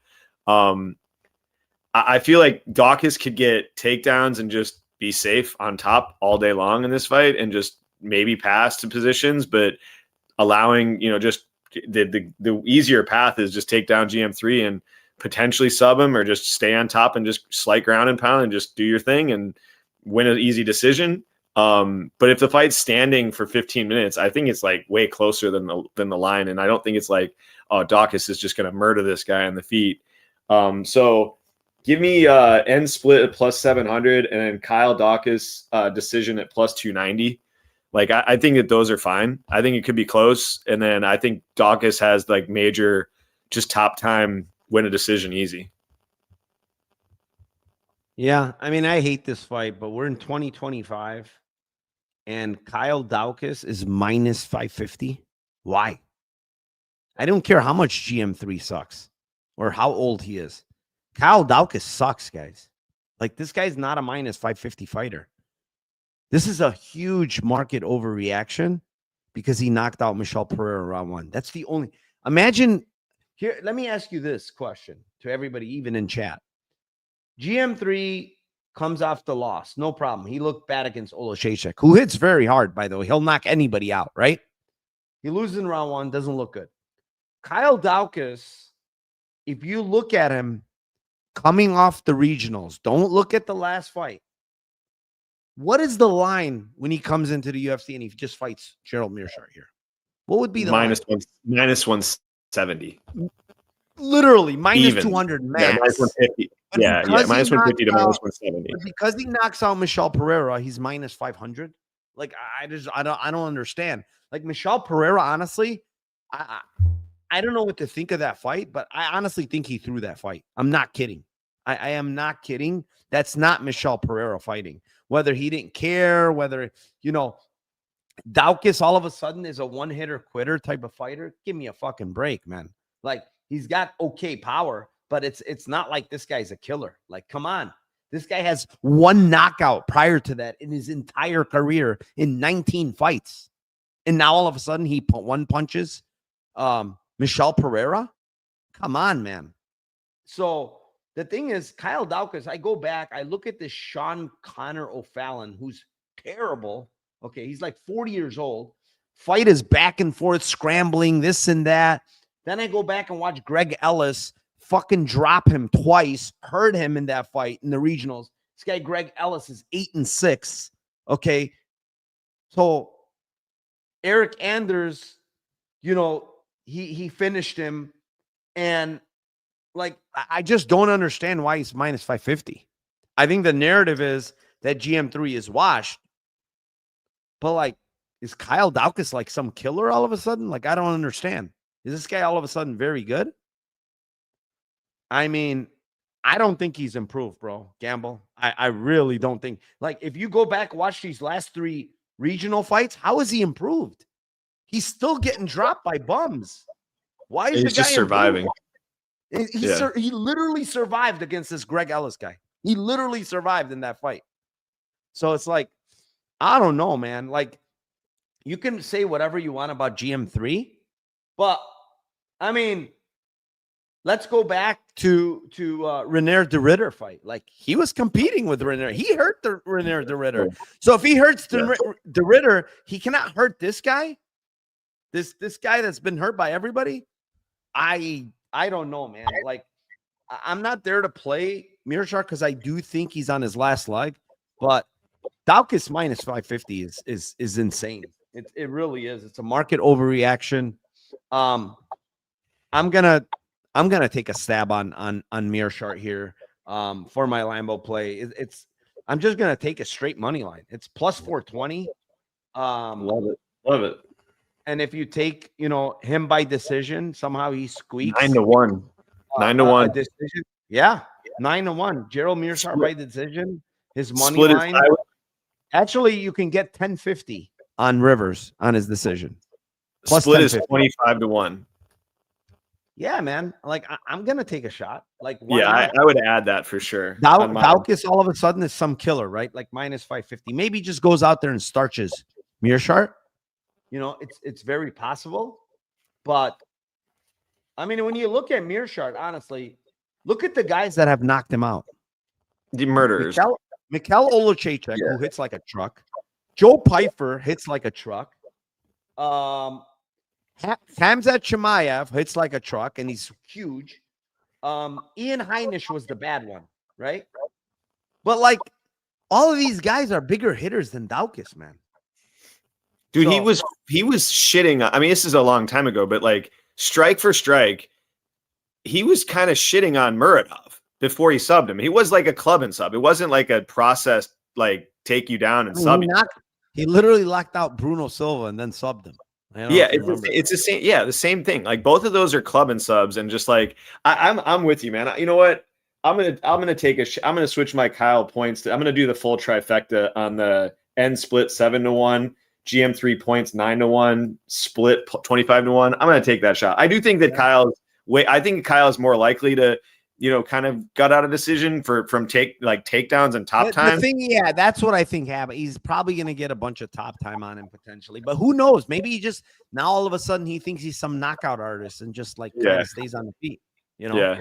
I feel like Daukaus could get takedowns and just be safe on top all day long in this fight and just maybe pass to positions, but allowing, you know, just the easier path is just take down GM3 and potentially sub him, or just stay on top and just slight ground and pound and just do your thing and win an easy decision. But if the fight's standing for 15 minutes, I think it's like way closer than the line. And I don't think it's like, oh, Daukaus is just going to murder this guy on the feet. So give me end split at plus 700 and then Kyle Daukaus decision at plus 290. Like, I think that those are fine. I think it could be close. And then I think Daukaus has like major, just top time, win a decision easy. Yeah, I mean, I hate this fight, but we're in 2025, and Kyle Daukaus is minus 550. Why? I don't care how much GM3 sucks or how old he is. Kyle Daukaus sucks, guys. Like, this guy's not a minus 550 fighter. This is a huge market overreaction because he knocked out Michel Pereira round 1. That's the only. Imagine here. Let me ask you this question to everybody, even in chat. GM3 comes off the loss. No problem. He looked bad against Olszewski, who hits very hard, by the way. He'll knock anybody out, right? He loses in round 1. Doesn't look good. Kyle Daukaus, if you look at him coming off the regionals, don't look at the last fight. What is the line when he comes into the UFC and he just fights Gerald Meerschaert here? What would be the minus 170? Literally minus Even. 200 max. Yeah, minus 150. Yeah, minus 150 to minus 170. Because he knocks out Michel Pereira, he's minus 500. Like, I don't understand. Like, Michel Pereira, honestly, I don't know what to think of that fight, but I honestly think he threw that fight. I'm not kidding. I am not kidding. That's not Michel Pereira fighting. Whether he didn't care, whether, Daukaus all of a sudden is a one-hitter quitter type of fighter. Give me a fucking break, man. Like, he's got okay power, but it's not like this guy's a killer. Like, come on. This guy has one knockout prior to that in his entire career in 19 fights. And now all of a sudden he one punches Michel Pereira. Come on, man. So the thing is, Kyle Daukaus, I go back, I look at this Sean Connor O'Fallon, who's terrible. Okay, he's like 40 years old. Fight is back and forth, scrambling, this and that. Then I go back and watch Greg Ellis fucking drop him twice, hurt him in that fight in the regionals. This guy, Greg Ellis, is 8-6. Okay. So Eric Anders, he finished him. And like, I just don't understand why he's minus 550. I think the narrative is that GM3 is washed. But like, is Kyle Daukaus like some killer all of a sudden? Like, I don't understand. Is this guy all of a sudden very good? I mean, I don't think he's improved, bro. Gamble. I really don't think. Like, if you go back, watch these last 3 regional fights, how is he improved? He's still getting dropped by bums. Why is he's just surviving? He literally survived against this Greg Ellis guy. He literally survived in that fight. So it's like, I don't know, man. Like, you can say whatever you want about GM3, but I mean, let's go back to Reinier de Ridder fight. Like, he was competing with Reinier. He hurt the Reinier de Ridder. So if he hurts de Ridder, he cannot hurt this guy. This guy that's been hurt by everybody. I don't know, man. Like, I'm not there to play Meerschaert because I do think he's on his last leg, but Daukaus minus 550 is insane. It really is. It's a market overreaction. I'm gonna take a stab on Meerschaert here for my Lambo play. I'm just gonna take a straight money line. It's plus 420. Love it. And if you take him by decision, somehow he squeaks 9-1. 9-1 decision. Yeah, 9-1. Gerald Meerschaert by decision. His money Split line. Actually, you can get 1050 on Rivers on his decision. Plus split is 25-1. Yeah, man. Like, I'm gonna take a shot. Like, I would add that for sure. Daukaus all of a sudden is some killer, right? Like minus 550. Maybe just goes out there and starches Meerschaert. It's very possible. But I mean, when you look at Meerschaert, honestly, look at the guys that have knocked him out. The murderers. Nickal Olszewski, who hits like a truck. Joe Pyfer hits like a truck. Khamzat Chimaev hits like a truck, and he's huge. Ian Heinisch was the bad one, right? But like, all of these guys are bigger hitters than Daukaus, man. Dude, he was shitting. I mean, this is a long time ago, but like, strike for strike, he was kind of shitting on Muradov before he subbed him. He was like a club and sub. It wasn't like a process, like take you down and sub. He literally locked out Bruno Silva and then subbed him. Yeah, it's the same. Yeah, the same thing. Like, both of those are club and subs, and just like I'm with you, man. You know what? I'm gonna take I'm gonna switch my Kyle points. I'm gonna do the full trifecta on the end split 7-1, GM 3 points 9-1, split 25-1. I'm gonna take that shot. I do think that I think Kyle is more likely to, kind of gut out a decision from takedowns and top time. That's what I think happened. He's probably going to get a bunch of top time on him potentially, but who knows? Maybe he just now all of a sudden he thinks he's some knockout artist and just kind of stays on the feet. Yeah.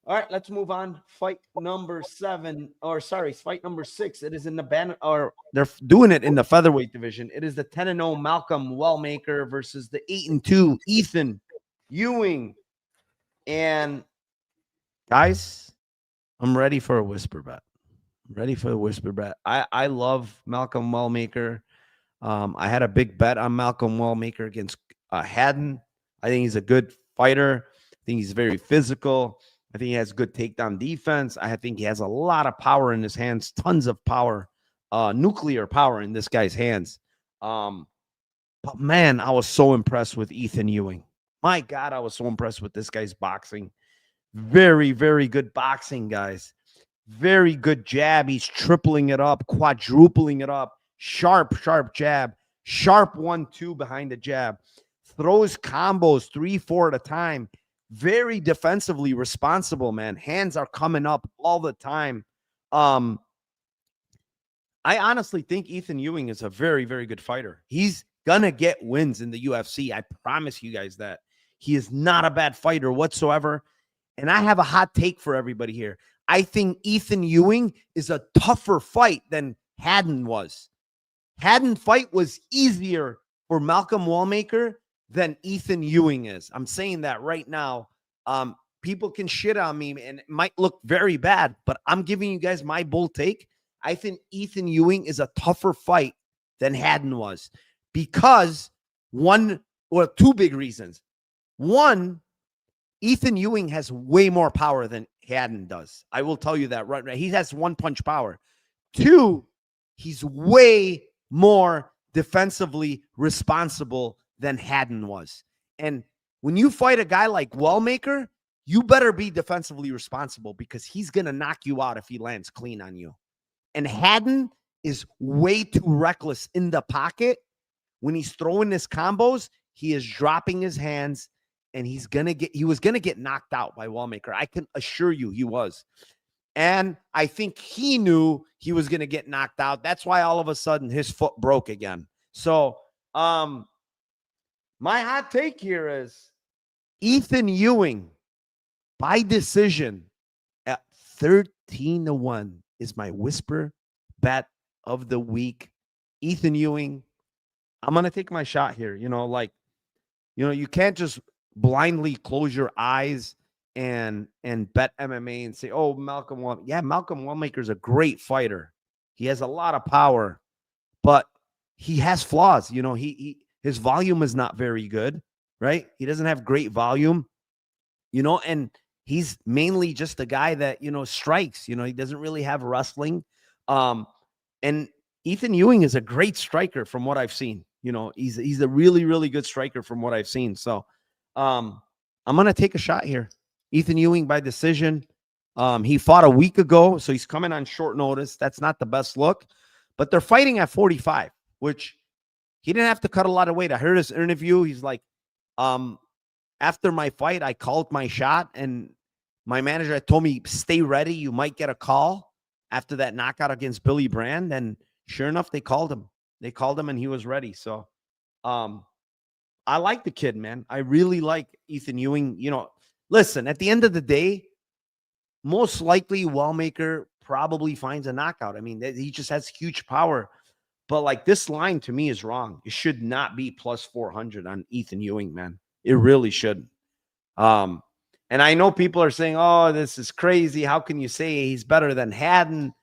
All right, let's move on. Fight number 6. It is in the they're doing it in the featherweight division. It is the 10-0 Malcolm Wellmaker versus the 8-2 Ethan Ewing. And guys, I'm ready for a whisper bet. I love Malcolm Wellmaker. I had a big bet on Malcolm Wellmaker against Haddon. I think he's a good fighter. I think he's very physical. I think he has good takedown defense. I think he has a lot of power in his hands, tons of power, nuclear power in this guy's hands. But man, I was so impressed with Ethan Ewing. My God, I was so impressed with this guy's boxing. Very, very good boxing, guys. Very good jab. He's tripling it up, quadrupling it up. Sharp jab. Sharp 1-2 behind the jab. Throws combos 3-4 at a time. Very defensively responsible, man. Hands are coming up all the time. I honestly think Ethan Ewing is a very, very good fighter. He's gonna get wins in the UFC. I promise you guys that. He is not a bad fighter whatsoever. And I have a hot take for everybody here. I think Ethan Ewing is a tougher fight than Haddon was. Haddon fight was easier for Malcolm Wellmaker than Ethan Ewing is. I'm saying that right now. People can shit on me and it might look very bad, but I'm giving you guys my bold take. I think Ethan Ewing is a tougher fight than Haddon was because two big reasons. One, Ethan Ewing has way more power than Haddon does. I will tell you that right now. He has one punch power. Two, he's way more defensively responsible than Haddon was. And when you fight a guy like Wellmaker, you better be defensively responsible because he's going to knock you out if he lands clean on you. And Haddon is way too reckless in the pocket. When he's throwing his combos, he is dropping his hands and he was going to get knocked out by Wellmaker. I can assure you he was. And I think he knew he was going to get knocked out. That's why all of a sudden his foot broke again. So, my hot take here is Ethan Ewing by decision at 13-1 is my whisper bet of the week. Ethan Ewing, I'm going to take my shot here. You can't just blindly close your eyes and bet MMA and say, oh, Malcolm Wellmaker is a great fighter. He has a lot of power, but he has flaws. His volume is not very good, right? He doesn't have great volume, and he's mainly just a guy that, strikes, he doesn't really have wrestling. And Ethan Ewing is a great striker from what I've seen. He's a really, really good striker from what I've seen. So I'm going to take a shot here. Ethan Ewing by decision. He fought a week ago, so he's coming on short notice. That's not the best look, but they're fighting at 45, which he didn't have to cut a lot of weight. I heard his interview. He's like, after my fight, I called my shot, and my manager told me, stay ready. You might get a call after that knockout against Billy Brand. And sure enough, they called him. And he was ready. So I like the kid, man. I really like Ethan Ewing. Listen, at the end of the day, most likely Wellmaker probably finds a knockout. I mean, he just has huge power. But this line to me is wrong. It should not be plus 400 on Ethan Ewing, man. It really shouldn't. And I know people are saying, oh, this is crazy. How can you say he's better than Haddon?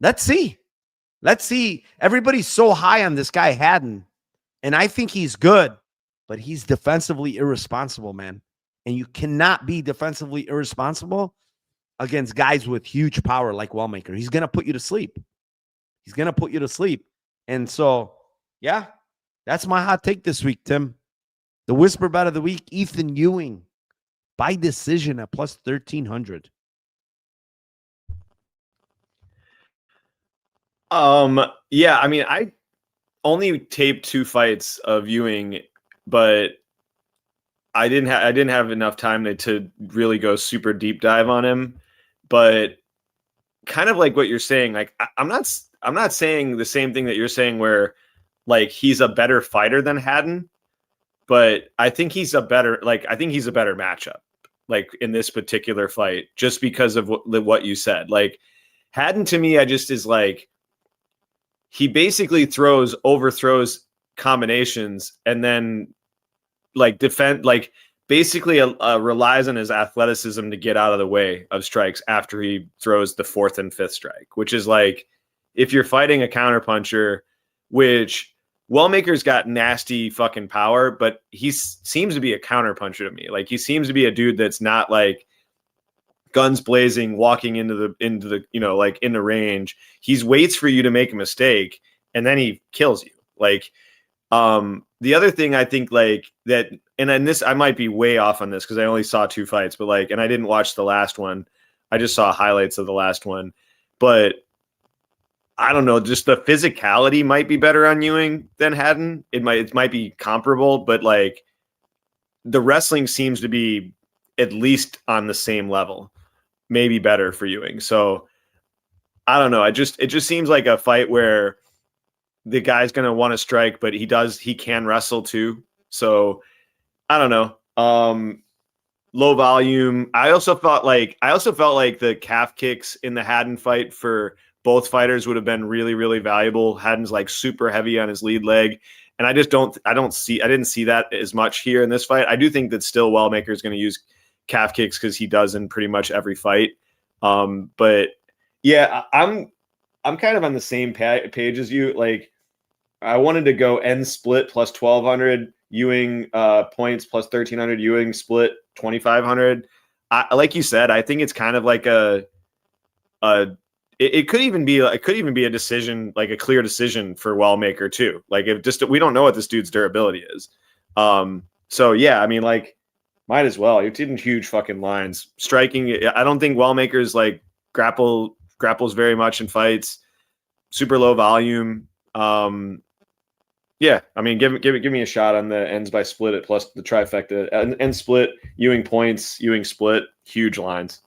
Let's see. Everybody's so high on this guy, Haddon. And I think he's good, but he's defensively irresponsible, man. And you cannot be defensively irresponsible against guys with huge power like Wellmaker. He's going to put you to sleep. And so, yeah, that's my hot take this week, Tim. The whisper bet of the week, Ethan Ewing by decision at plus 1,300. Yeah, I mean, I only taped 2 fights of Ewing, but I didn't have enough time to really go super deep dive on him. But kind of like what you're saying, like I'm not saying the same thing that you're saying where like he's a better fighter than Haddon, but I think he's a better matchup like in this particular fight just because of what you said. Like Haddon to me, I just is like he basically overthrows combinations and then like defend, like basically relies on his athleticism to get out of the way of strikes after he throws the 4th and 5th strike, which is like if you're fighting a counterpuncher, which Wellmaker's got nasty fucking power, but he seems to be a counterpuncher to me. Like he seems to be a dude that's not like guns blazing, walking into the like in the range. He's waits for you to make a mistake and then he kills you. Like, the other thing I think like that, and then this, I might be way off on this because I only saw 2 fights, but like, and I didn't watch the last one. I just saw highlights of the last one, but I don't know, just the physicality might be better on Ewing than Haddon. It might be comparable, but like the wrestling seems to be at least on the same level, maybe better for Ewing. So I don't know. It just seems like a fight where the guy's going to want to strike, but he can wrestle too. So I don't know. Low volume. I also felt like the calf kicks in the Haddon fight for both fighters would have been really, really valuable. Haddon's like super heavy on his lead leg. And I didn't see that as much here in this fight. I do think that still Wellmaker is going to use calf kicks because he does in pretty much every fight. But yeah, I'm kind of on the same page as you. Like I wanted to go end split plus 1,200 Ewing points plus 1,300 Ewing split 2,500. Like you said, I think it's kind of like it could even be a decision, like a clear decision for Wellmaker too. Like we don't know what this dude's durability is. So yeah, I mean, like might as well. You're taking huge fucking lines. Striking, I don't think Wellmaker's like grapples very much in fights. Super low volume. Yeah, I mean, give me a shot on the ends by split it plus the trifecta and split Ewing points, Ewing split, huge lines.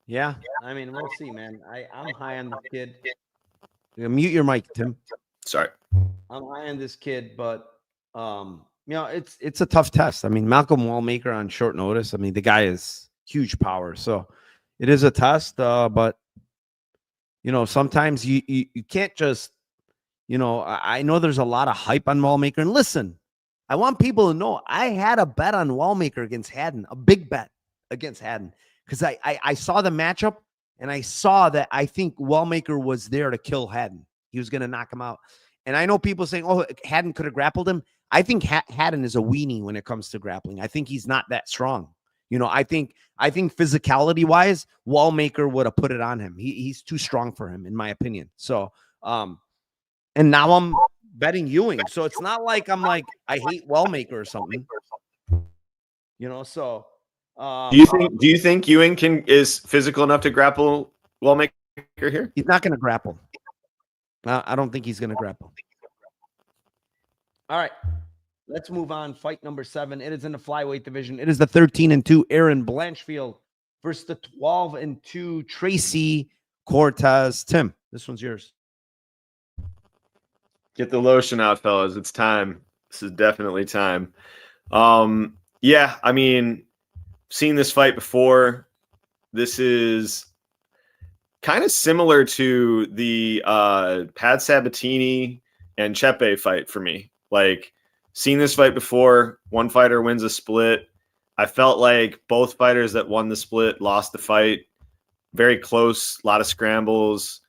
Yeah, I mean, we'll see, man. I'm high on the kid. Mute your mic, Tim. Sorry. I'm high on this kid, but it's a tough test. I mean, Malcolm Wellmaker on short notice. I mean, the guy is huge power, so it is a test. But sometimes you can't just, I know there's a lot of hype on Wellmaker. And listen, I want people to know I had a bet on Wellmaker against Haddon, a big bet against Haddon. Because I saw the matchup and I saw that I think Wellmaker was there to kill Haddon. He was going to knock him out. And I know people saying, oh, Haddon could have grappled him. I think Haddon is a weenie when it comes to grappling. I think he's not that strong. I think physicality wise, Wellmaker would have put it on him. He's too strong for him, in my opinion. So, and now I'm betting Ewing. So it's not like I'm like, I hate Wellmaker or something, so. Do you think Ewing is physical enough to grapple Wellmaker here? He's not going to grapple. I don't think he's going to grapple. All right, let's move on. Fight number 7. It is in the flyweight division. It is the 13-2 Aaron Blanchfield versus the 12-2 Tracy Cortez. Tim, this one's yours. Get the lotion out, fellas. It's time. This is definitely time. Yeah, I mean, seen this fight before. This is kind of similar to the Pat Sabatini and Chepe fight for me. Like, seen this fight before. One fighter wins a split. I felt like both fighters that won the split lost the fight. Very close, a lot of scrambles,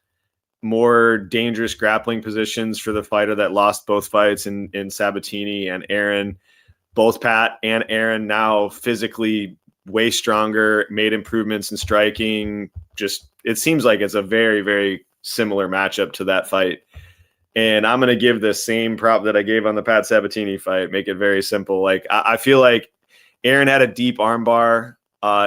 more dangerous grappling positions for the fighter that lost both fights in Sabatini and Aaron. Both Pat and Aaron now physically way stronger, made improvements in striking. Just, it seems like it's a very, very similar matchup to that fight. And I'm going to give the same prop that I gave on the Pat Sabatini fight, make it very simple. Like, I feel like Aaron had a deep armbar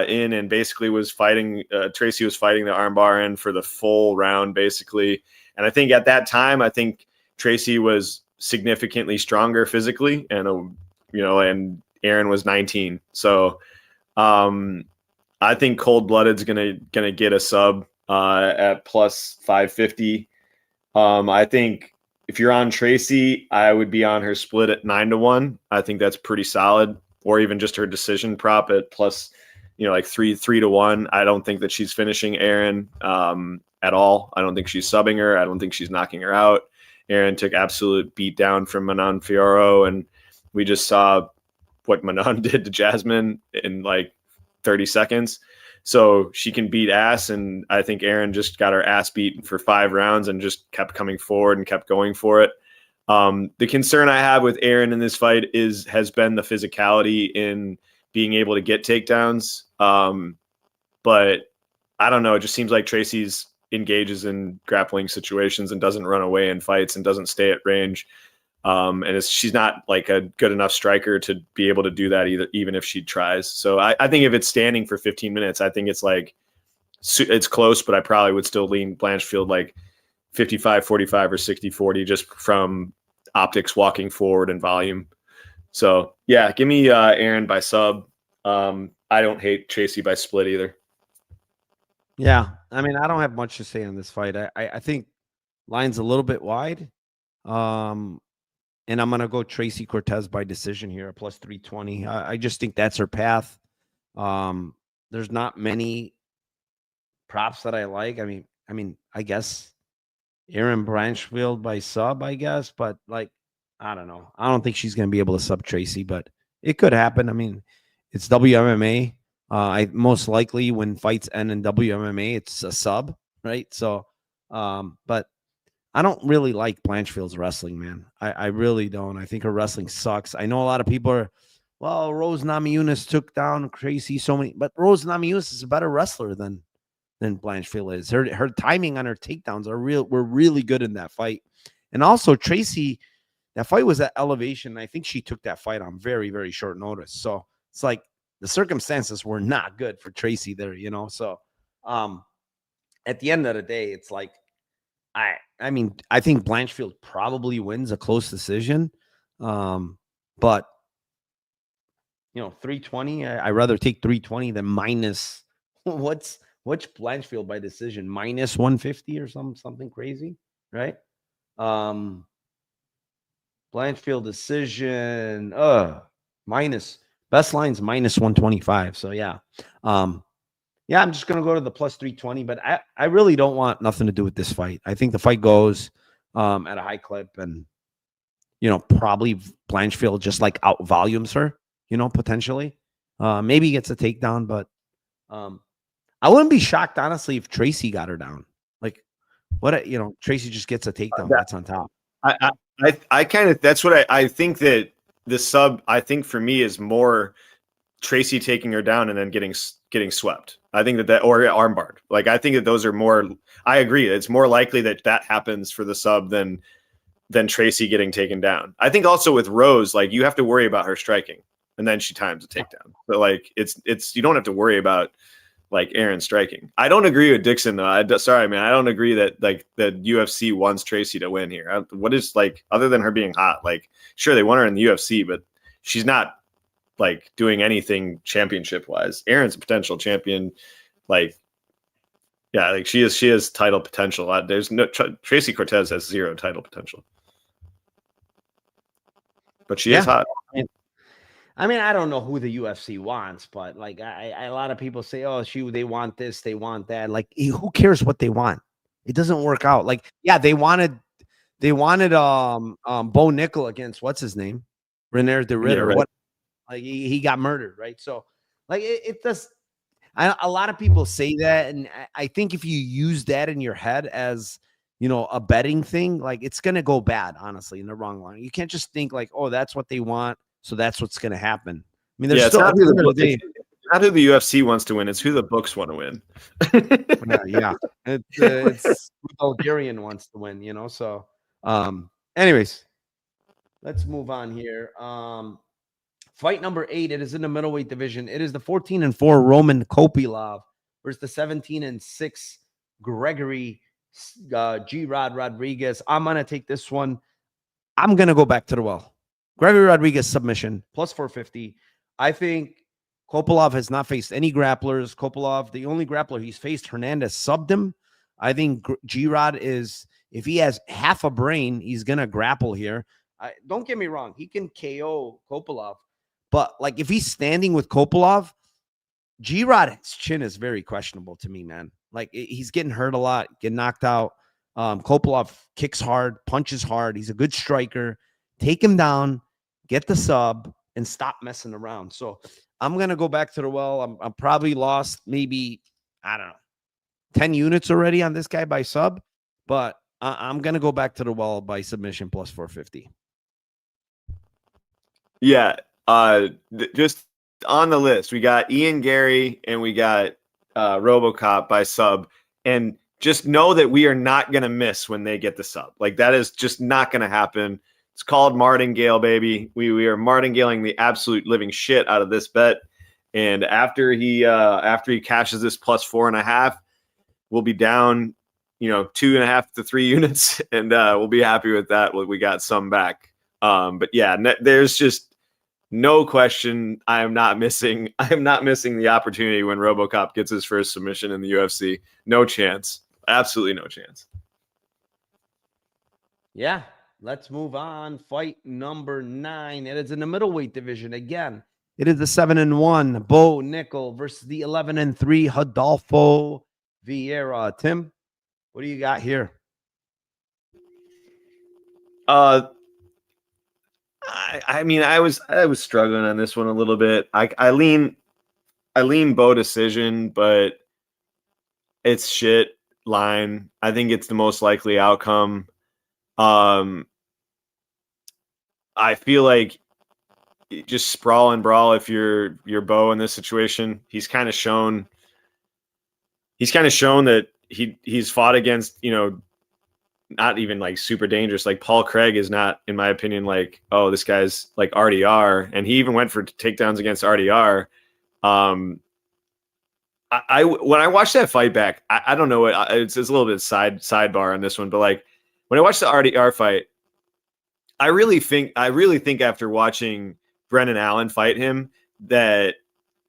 in and basically was fighting. Tracy was fighting the armbar in for the full round, basically. And I think at that time, I think Tracy was significantly stronger physically, and and Aaron was 19. So I think Cold Blooded's gonna get a sub at plus 550. I think if you're on Tracy, I would be on her split at 9-1. I think that's pretty solid, or even just her decision prop at plus, like 3-1. I don't think that she's finishing Aaron at all. I don't think she's subbing her. I don't think she's knocking her out. Aaron took absolute beat down from Manon Fiorot, and we just saw what Manon did to Jasmine in like 30 seconds. So she can beat ass, and I think Aaron just got her ass beat for 5 rounds and just kept coming forward and kept going for it. The concern I have with Aaron in this fight has been the physicality in being able to get takedowns. But I don't know. It just seems like Tracy's engages in grappling situations and doesn't run away in fights and doesn't stay at range. And she's not like a good enough striker to be able to do that either, even if she tries. So I think if it's standing for 15 minutes, I think it's close, but I probably would still lean Blanchfield like 55-45 or 60-40 just from optics walking forward and volume. So yeah, give me Aaron by sub. I don't hate Tracy by split either. Yeah, I mean, I don't have much to say on this fight. I think line's a little bit wide. And I'm going to go Tracy Cortez by decision here, plus 320. I just think that's her path. There's not many props that I like. I mean, I guess Aaron Blanchfield by sub, I guess. But, like, I don't know. I don't think she's going to be able to sub Tracy, but it could happen. I mean, it's WMMA. Most likely when fights end in WMMA, it's a sub, right? So, but I don't really like Blanchfield's wrestling, man. I really don't. I think her wrestling sucks. I know a lot of people are, well, Rose Namajunas took down Tracy but Rose Namajunas is a better wrestler than Blanchfield is. Her timing on her takedowns were really good in that fight. And also Tracy, that fight was at elevation. I think she took that fight on very, very short notice. So it's like the circumstances were not good for Tracy there, So at the end of the day, it's like, I mean, I think Blanchfield probably wins a close decision. But 320, I rather take 320 than minus what's Blanchfield by decision, minus 150 or something crazy, right? Blanchfield decision, minus best lines minus 125. So yeah. Yeah, I'm just going to go to the plus 320, but I really don't want nothing to do with this fight. I think the fight goes at a high clip, and, probably Blanchfield just like out volumes her, potentially. Maybe gets a takedown, but I wouldn't be shocked, honestly, if Tracy got her down. Like, Tracy just gets a takedown. That's on top. I kind of, that's what I think that the sub, I think for me is more Tracy taking her down and then getting swept. I think that or armbarred. Like, I think that those are more, I agree. It's more likely that happens for the sub than Tracy getting taken down. I think also with Rose, like, you have to worry about her striking and then she times a takedown. But like, it's, you don't have to worry about like Aaron striking. I don't agree with Dixon though. Sorry, man. I don't agree that like the UFC wants Tracy to win here. What is, like, other than her being hot, like, sure, they want her in the UFC, but she's not like doing anything championship wise. Aaron's a potential champion. Like, yeah, like she has title potential. There's no, Tracy Cortez has 0 title potential, but she is hot. I mean, I don't know who the UFC wants, but like a lot of people say, oh, they want this, they want that. Like, who cares what they want? It doesn't work out. Like, yeah, they wanted Bo Nickal against what's his name? René de Ridder. Yeah, right. What? Like, he got murdered, right? So, like, it does. A lot of people say that, and I think if you use that in your head as, a betting thing, like, it's gonna go bad, honestly, in the wrong line. You can't just think like, oh, that's what they want, so that's what's gonna happen. I mean, there's still not who the UFC wants to win; it's who the books want to win. Yeah, it's who Bulgarian wants to win, So, anyways, let's move on here. Fight number 8, it is in the middleweight division. It is the 14-4 Roman Kopylov versus the 17-6 Gregory G-Rod Rodrigues. I'm going to take this one. I'm going to go back to the well. Gregory Rodrigues submission, plus 450. I think Kopylov has not faced any grapplers. Kopylov, the only grappler he's faced, Hernandez subbed him. I think G-Rod is, if he has half a brain, he's going to grapple here. Don't get me wrong. He can KO Kopylov. But, like, if he's standing with Kopylov, G-Rod's chin is very questionable to me, man. Like, he's getting hurt a lot, getting knocked out. Kopylov kicks hard, punches hard. He's a good striker. Take him down, get the sub, and stop messing around. So I'm going to go back to the well. I'm probably lost maybe, I don't know, 10 units already on this guy by sub. But I'm going to go back to the well by submission plus 450. Yeah. Just on the list, we got Ian Gary and we got RoboCop by sub, and just know that we are not going to miss when they get the sub. Like, that is just not going to happen. It's called martingale, baby. We are martingaling the absolute living shit out of this bet. And after he cashes this plus 4.5, we'll be down, 2.5 to 3 units, and we'll be happy with that. We got some back. But yeah, there's just no question. I am not missing the opportunity when RoboCop gets his first submission in the UFC. No chance. Absolutely no chance. Yeah. Let's move on. Fight number 9. It is in the middleweight division. Again, it is the 7-1 Bo Nickal versus the 11-3 Rodolfo Vieira. Tim, what do you got here? I was struggling on this one a little bit. I lean Bo decision, but it's shit line. I think it's the most likely outcome. I feel like just sprawl and brawl if you're Bo in this situation. He's kind of shown that he's fought against, not even like super dangerous. Like Paul Craig is not, in my opinion, like, oh, this guy's like RDR, and he even went for takedowns against RDR. When I watched that fight back, I don't know what it's a little bit sidebar on this one, but like when I watched the RDR fight, I really think after watching Brendan Allen fight him that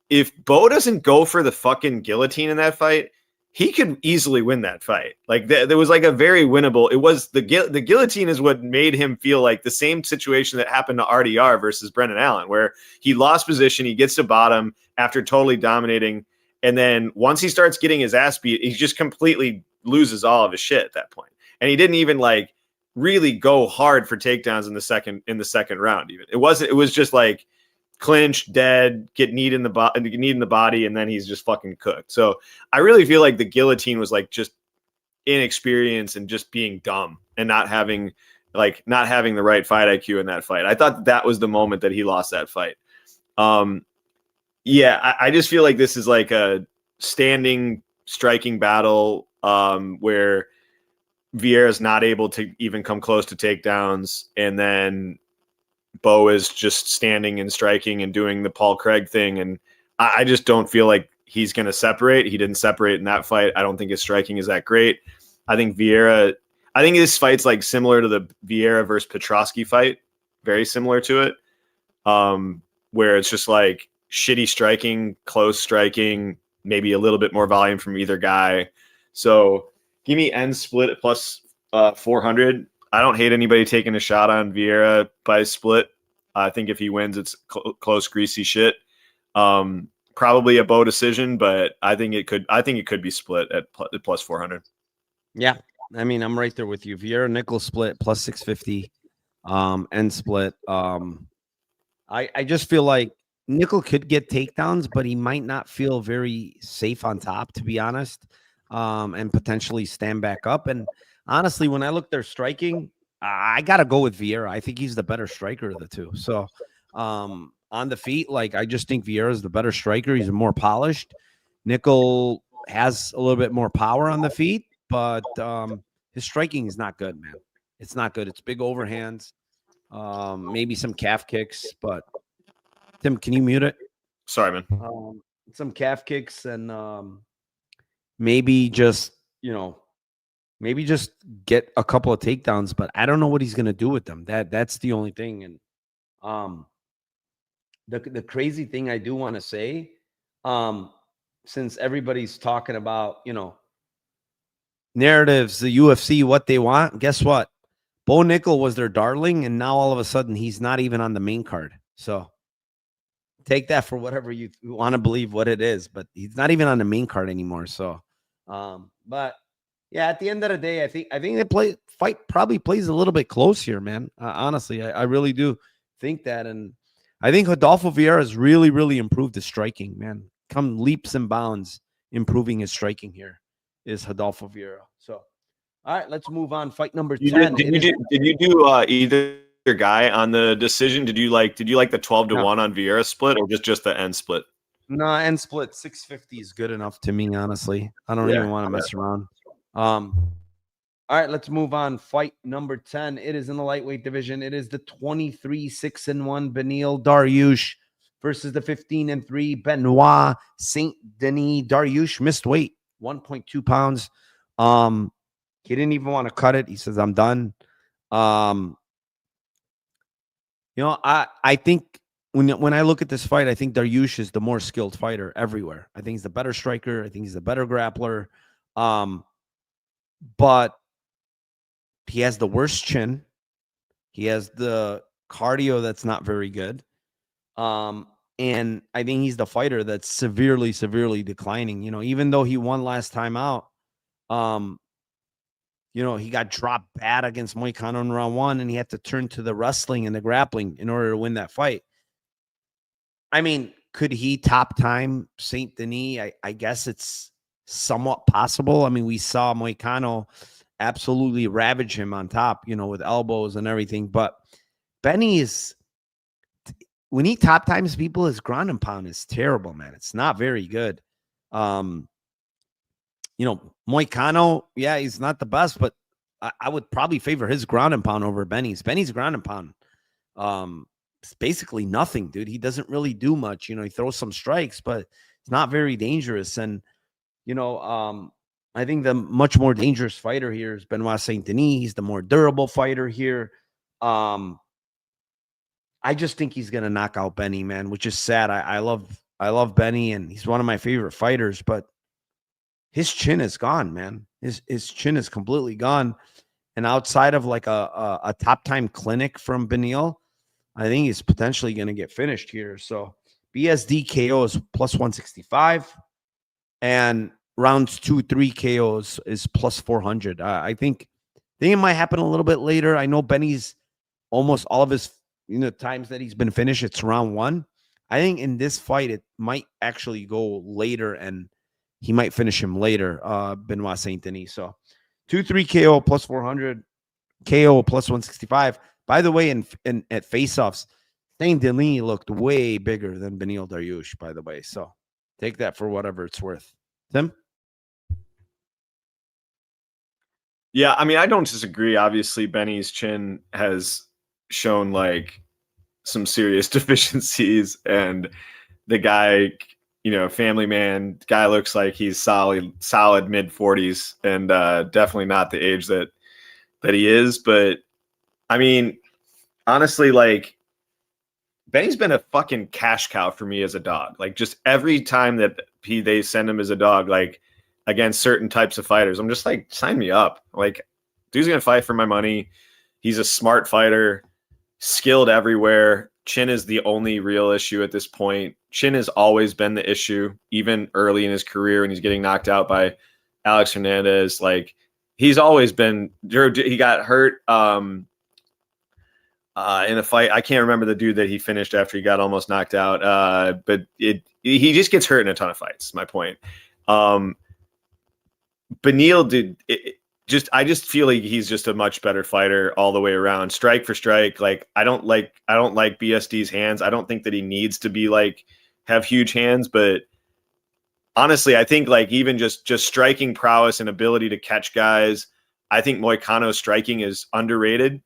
if Bo doesn't go for the fucking guillotine in that fight, he could easily win that fight. Like there was like a very winnable. It was the guillotine is what made him feel like the same situation that happened to RDR versus Brendan Allen, where he lost position, he gets to bottom after totally dominating, and then once he starts getting his ass beat, he just completely loses all of his shit at that point. And he didn't even like really go hard for takedowns in the second round. Even it was just like clinch, dead, get kneed in the body, and then he's just fucking cooked. So I really feel like the guillotine was like just inexperience and just being dumb and not having the right fight IQ in that fight. I thought that was the moment that he lost that fight. I just feel like this is like a standing striking battle where Vieira's not able to even come close to takedowns, and then Bo is just standing and striking and doing the Paul Craig thing, and I just don't feel like he's going to separate. He didn't separate in that fight. I don't think his striking is that great. I think this fight's like similar to the Vieira versus Petrosky fight, very similar to it, where it's just like shitty striking, close striking, maybe a little bit more volume from either guy. So give me end split at plus 400. I don't hate anybody taking a shot on Vieira by split. I think if he wins, it's close, greasy shit. Probably a Bo decision, but I think it could be split at plus 400. Yeah, I mean, I'm right there with you. Vieira Nickal split plus 650. End split. I just feel like Nickal could get takedowns, but he might not feel very safe on top, to be honest. And potentially stand back up. And honestly, when I look their striking, I got to go with Vieira. I think he's the better striker of the two. So on the feet, like I just think Vieira is the better striker. He's more polished. Nickal has a little bit more power on the feet, but his striking is not good, man. It's not good. It's big overhands, maybe some calf kicks, but Tim, can you mute it? Sorry, man. Some calf kicks and maybe just, maybe just get a couple of takedowns, but I don't know what he's going to do with them. That's the only thing. And the crazy thing I do want to say, since everybody's talking about, narratives, the UFC, what they want, guess what? Bo Nickal was their darling, and now all of a sudden he's not even on the main card. So take that for whatever you want to believe what it is, but he's not even on the main card anymore. So, but yeah, at the end of the day, I think the fight probably plays a little bit close here, man. Honestly, I really do think that, and I think Rodolfo Vieira has really, really improved his striking, man. Come leaps and bounds, improving his striking here is Rodolfo Vieira. So, all right, let's move on. Fight number 10. Did you do either guy on the decision? Did you like the 12-1 on Vieira split, or just the end split? No, end split 650 is good enough to me, honestly. I don't even want to mess around. All right, let's move on. Fight number 10. It is in the lightweight division. It is the 23-6-1 Beneil Dariush versus the 15-3 Benoit Saint-Denis. Dariush missed weight, 1.2 pounds. He didn't even want to cut it. He says, I'm done. I think when I look at this fight, I think Dariush is the more skilled fighter everywhere. I think he's the better striker. I think he's the better grappler. But he has the worst chin. He has the cardio that's not very good. And I think he's the fighter that's severely, severely declining. Even though he won last time out, he got dropped bad against Moicano in round 1, and he had to turn to the wrestling and the grappling in order to win that fight. I mean, could he top time Saint-Denis? I guess it's somewhat possible. I mean, we saw Moicano absolutely ravage him on top, with elbows and everything. But Benny when he top times people, his ground and pound is terrible, man. It's not very good. Moicano, yeah, he's not the best, but I would probably favor his ground and pound over Benny's. Benny's ground and pound, it's basically nothing, dude. He doesn't really do much. He throws some strikes, but it's not very dangerous. And, I think the much more dangerous fighter here is Benoit Saint-Denis. He's the more durable fighter here. I just think he's going to knock out Benny, man, which is sad. I love Benny, and he's one of my favorite fighters, but his chin is gone, man. His chin is completely gone. And outside of like a top time clinic from Beneil, I think he's potentially going to get finished here. So BSD KO is plus 165, and rounds 2-3 KOs is plus 400. I think it might happen a little bit later. I know Benny's almost all of his times that he's been finished, it's round 1. I think in this fight it might actually go later, and he might finish him later, Benoit Saint-Denis. So 2-3 KO plus 400, KO plus 165. By the way, at face-offs, Saint-Denis looked way bigger than Beneil Dariush, by the way. So take that for whatever it's worth. Tim? Yeah, I mean, I don't disagree. Obviously, Benny's chin has shown like some serious deficiencies, and the guy, family man, guy looks like he's solid mid 40s, and definitely not the age that he is. But I mean, honestly, like, Benny's been a fucking cash cow for me as a dog. Like, just every time that they send him as a dog, like against certain types of fighters, I'm just like, sign me up. Like, dude's gonna fight for my money. He's a smart fighter, skilled everywhere. Chin is the only real issue at this point. Chin has always been the issue, even early in his career when he's getting knocked out by Alex Hernandez. Like, he's always been. He got hurt in a fight. I can't remember the dude that he finished after he got almost knocked out. But he just gets hurt in a ton of fights. Is my point. Beneil did. I just feel like he's just a much better fighter all the way around, strike for strike. Like, I don't like BSD's hands. I don't think that he needs to be like have huge hands, but honestly, I think like even just striking prowess and ability to catch guys, I think Moicano's striking is underrated.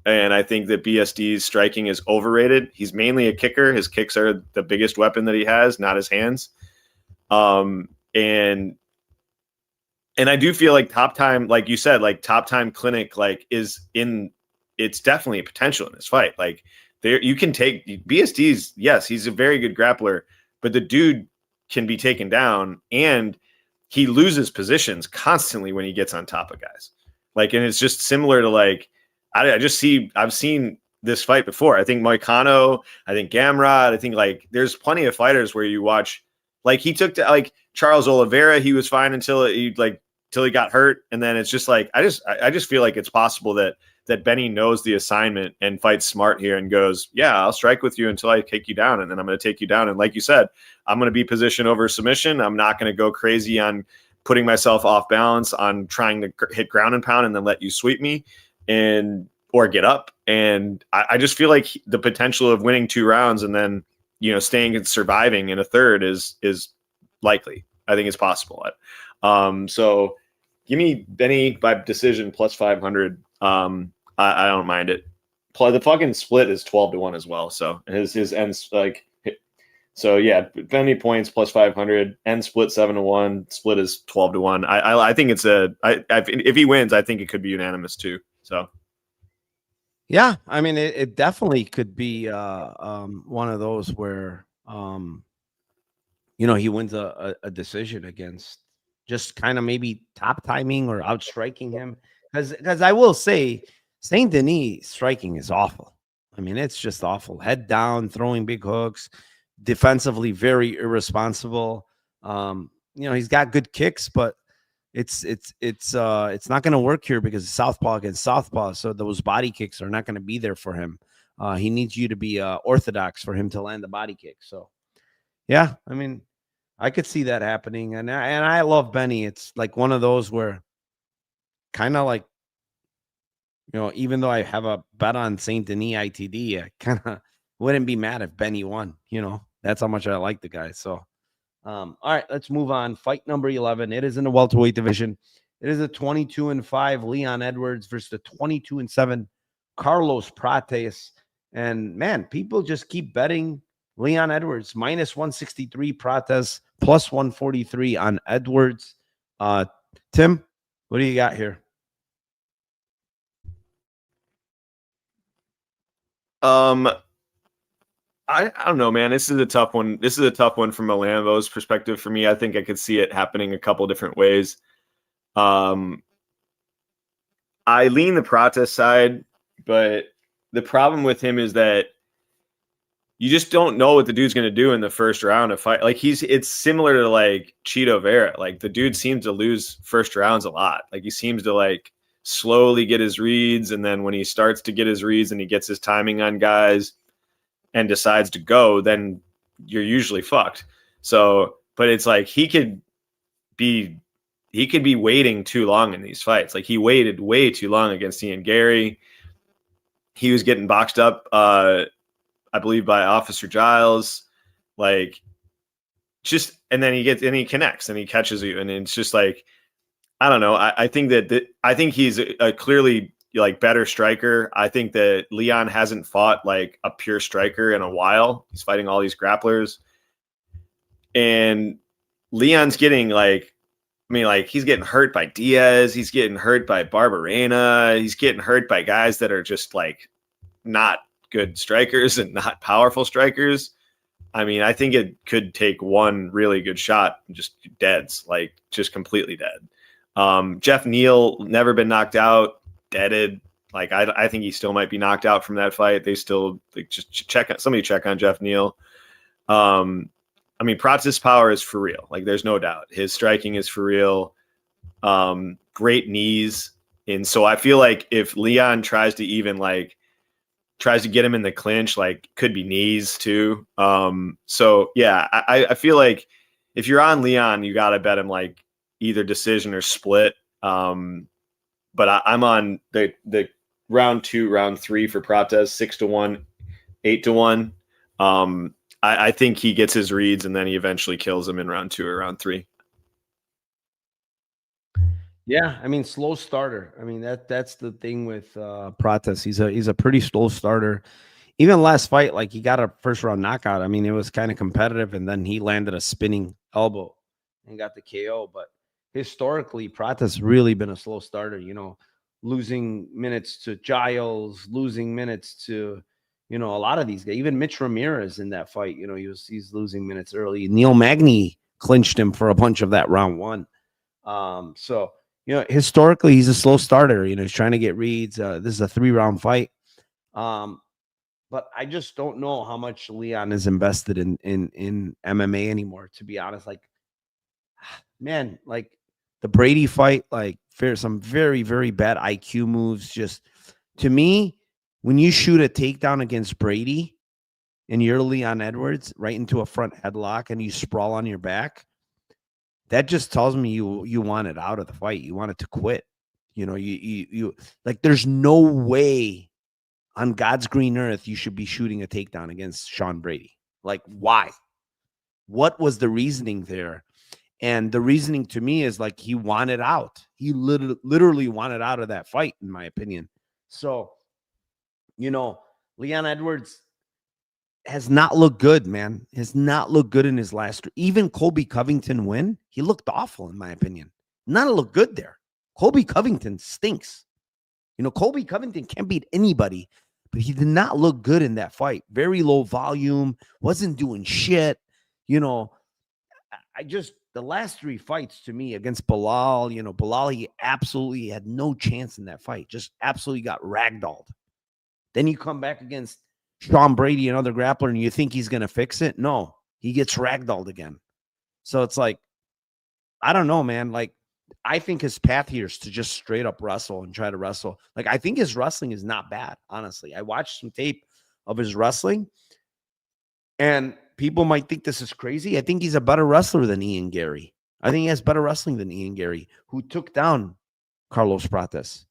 And I think that BSD's striking is overrated. He's mainly a kicker. His kicks are the biggest weapon that he has, not his hands. And I do feel like Top Time, like you said, like Top Time Clinic, like it's definitely a potential in this fight. Like there, you can take BSD's. Yes, he's a very good grappler, but the dude can be taken down, and he loses positions constantly when he gets on top of guys. Like, and it's just similar to like, I've seen this fight before. I think Moicano, I think Gamrot, I think like there's plenty of fighters where you watch, like he took to like Charles Oliveira, he was fine until he got hurt. And then it's just like, I just feel like it's possible that Benny knows the assignment and fights smart here and goes, yeah, I'll strike with you until I take you down. And then I'm going to take you down. And like you said, I'm going to be position over submission. I'm not going to go crazy on putting myself off balance on trying to hit ground and pound and then let you sweep me or get up. And I just feel like the potential of winning 2 rounds and then, staying and surviving in a third is likely. I think it's possible. So give me Benny by decision plus 500. I don't mind it. Plus the fucking split is 12-1 as well. So his ends like, so yeah, Benny points plus 500 and split 7-1. Split is 12-1. I think it's if he wins, I think it could be unanimous too. So. Yeah, I mean, it definitely could be one of those where, he wins a decision against just kind of maybe top timing or outstriking him. Because I will say, Saint-Denis striking is awful. I mean, it's just awful. Head down, throwing big hooks, defensively very irresponsible. He's got good kicks, but it's not going to work here because it's southpaw against southpaw. So those body kicks are not going to be there for him. He needs you to be orthodox for him to land the body kick. So, yeah, I mean, I could see that happening. And I love Benny. It's like one of those where kind of like, even though I have a bet on Saint-Denis ITD, I kind of wouldn't be mad if Benny won. That's how much I like the guy. So, all right, let's move on. Fight number 11. It is in the welterweight division. It is a 22-5 Leon Edwards versus the 22-7 Carlos Prates. And man, people just keep betting Leon Edwards minus 163, Prates plus 143 on Edwards. Tim, what do you got here? I don't know, man. This is a tough one. This is a tough one from a Lambo's perspective for me. I think I could see it happening a couple different ways. I lean the Prates side, but the problem with him is that you just don't know what the dude's going to do in the first round of fight. Like it's similar to like Chito Vera. Like the dude seems to lose first rounds a lot. Like he seems to like slowly get his reads. And then when he starts to get his reads and he gets his timing on guys and decides to go, then you're usually fucked. So, but it's like he could be waiting too long in these fights. Like he waited way too long against Ian Gary. He was getting boxed up, I believe, by Officer Giles. Like just, and then he connects and he catches you. And it's just like, I don't know. I think I think he's a clearly like better striker. I think that Leon hasn't fought like a pure striker in a while. He's fighting all these grapplers, and Leon's getting like, I mean, like he's getting hurt by Diaz. He's getting hurt by Barberena. He's getting hurt by guys that are just like not good strikers and not powerful strikers. I mean, I think it could take one really good shot and just deads, like just completely dead. Jeff Neal, never been knocked out, deaded. Like I think he still might be knocked out from that fight. They still like, just check on Jeff Neal. I mean, Prates' power is for real. Like there's no doubt. His striking is for real. Great knees. And so I feel like if Leon tries to get him in the clinch, like could be knees too. So yeah, I feel like if you're on Leon, you got to bet him like either decision or split. But I'm on the round 2, round 3 for Prates, 6-1, 8-1. I think he gets his reads and then he eventually kills him in round 2 or round 3. Yeah, I mean, slow starter. I mean, that's the thing with Prates. He's a pretty slow starter. Even last fight, like he got a first round knockout. I mean, it was kind of competitive, and then he landed a spinning elbow and got the KO. But historically, Prates really been a slow starter. Losing minutes to Giles, losing minutes to a lot of these guys. Even Mitch Ramirez in that fight, he's losing minutes early. Neil Magny clinched him for a bunch of that round one. So historically, he's a slow starter. He's trying to get reads. This is a 3-round fight. But I just don't know how much Leon is invested in MMA anymore, to be honest. Like, man, like the Brady fight, like some very, very bad IQ moves. Just to me, when you shoot a takedown against Brady and you're Leon Edwards right into a front headlock and you sprawl on your back, that just tells me you want it out of the fight. You want it to quit. You like there's no way on God's green earth you should be shooting a takedown against Sean Brady. Like, why? What was the reasoning there? And the reasoning to me is like he wanted out. He literally wanted out of that fight, in my opinion. So, Leon Edwards has not looked good, man. Has not looked good in his last. Even Colby Covington win, he looked awful, in my opinion. Not look good there. Colby Covington stinks. Colby Covington can't beat anybody, but he did not look good in that fight. Very low volume, wasn't doing shit. The last 3 fights to me against Bilal, Bilal, he absolutely had no chance in that fight. Just absolutely got ragdolled. Then you come back against Sean Brady, another grappler, and you think he's going to fix it? No, he gets ragdolled again. So it's like, I don't know, man. Like, I think his path here is to just straight up wrestle and try to wrestle. Like, I think his wrestling is not bad, honestly. I watched some tape of his wrestling, and people might think this is crazy. I think he's a better wrestler than Ian Gary. I think he has better wrestling than Ian Gary, who took down Carlos Prates.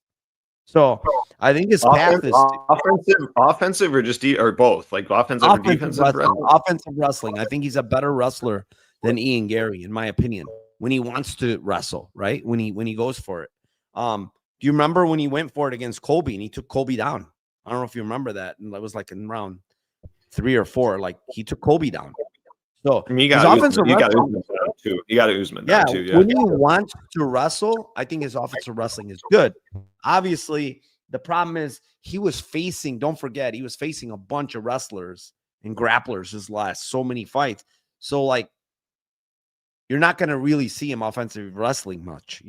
So I think his path is offensive or just or both, like offensive or defensive wrestling. Offensive wrestling. I think he's a better wrestler than Ian Gary, in my opinion, when he wants to wrestle, right? When he goes for it. Do you remember when he went for it against Colby and he took Colby down? I don't know if you remember that. And that was like in round 3 or 4. Like, he took Colby down. So he got Usman down too. He got Usman down too. Yeah. When he wants to wrestle, I think his offensive wrestling is good. Obviously, the problem is he was facing, don't forget, he was facing a bunch of wrestlers and grapplers his last so many fights. So, like, you're not going to really see him offensive wrestling much,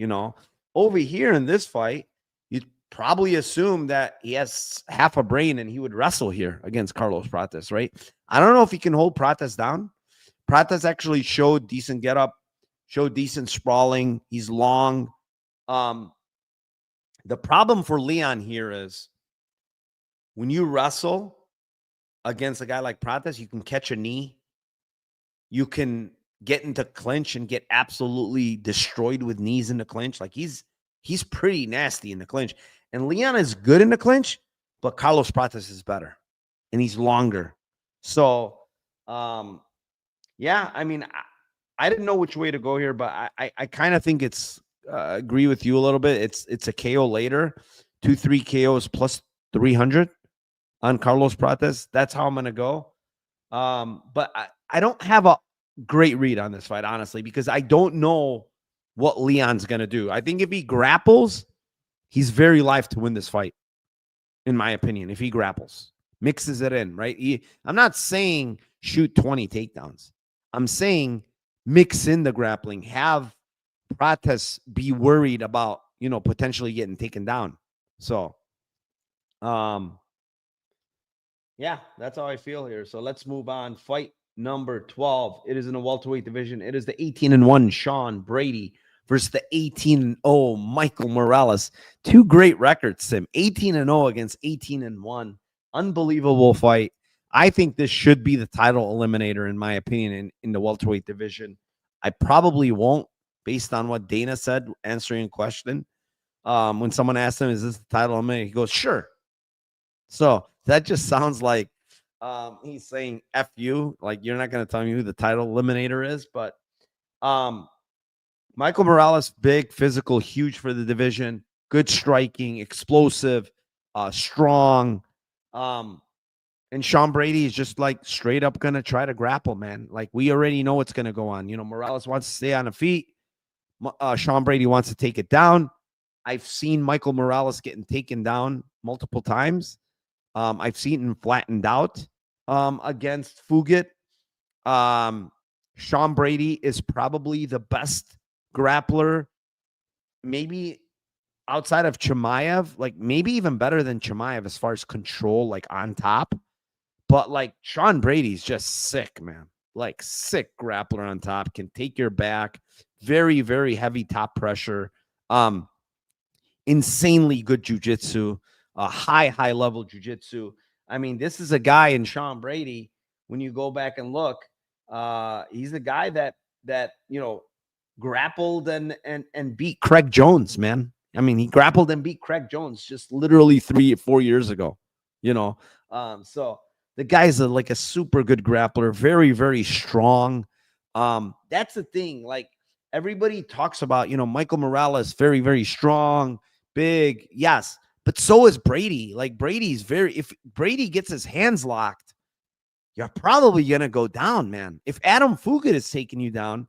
Over here in this fight, you'd probably assume that he has half a brain and he would wrestle here against Carlos Prates, right? I don't know if he can hold Prates down. Prates actually showed decent getup, showed decent sprawling. He's long. The problem for Leon here is when you wrestle against a guy like Prates, you can catch a knee. You can get into clinch and get absolutely destroyed with knees in the clinch. Like, he's pretty nasty in the clinch. And Leon is good in the clinch, but Carlos Prates is better. And he's longer. So, yeah, I mean, I didn't know which way to go here, but I kind of think it's agree with you a little bit. It's a KO later, 2-3 KOs plus 300 on Carlos Prates. That's how I'm going to go. But I don't have a great read on this fight, honestly, because I don't know what Leon's going to do. I think if he grapples, he's very live to win this fight, in my opinion. If he grapples, mixes it in, right? I'm not saying shoot 20 takedowns. I'm saying mix in the grappling, have Prates be worried about, potentially getting taken down. So, yeah, that's how I feel here. So let's move on. Fight number 12. It is in the welterweight division. It is the 18-1 Sean Brady versus the 18-0 Michael Morales. 2 great records, Sim. 18-0 against 18-1. Unbelievable fight. I think this should be the title eliminator, in my opinion, in the welterweight division. I probably won't, based on what Dana said answering a question. When someone asked him, is this the title eliminator? He goes, sure. So that just sounds like he's saying F you. Like, you're not going to tell me who the title eliminator is. But Michael Morales, big, physical, huge for the division, good striking, explosive, strong. And Sean Brady is just like straight up going to try to grapple, man. Like we already know what's going to go on. You know, Morales wants to stay on the feet. Sean Brady wants to take it down. I've seen Michael Morales getting taken down multiple times. I've seen him flattened out against Fugit. Sean Brady is probably the best grappler, maybe outside of Chimaev, like maybe even better than Chimaev as far as control, like on top. But like Sean Brady's just sick, man. Like sick grappler on top, can take your back. Very, very heavy top pressure. Insanely good jiu-jitsu, high level jiu-jitsu. I mean, this is a guy in Sean Brady. When you go back and look, he's a guy that you know grappled and beat Craig Jones, man. I mean, he grappled and beat Craig Jones just literally 3 or 4 years ago. You know, so the guy's like a super good grappler, very, very strong. That's the thing. Like everybody talks about, you know, Michael Morales, very, very strong, big. Yes. But so is Brady. Like Brady's if Brady gets his hands locked, you're probably going to go down, man. If Adam Fugit is taking you down,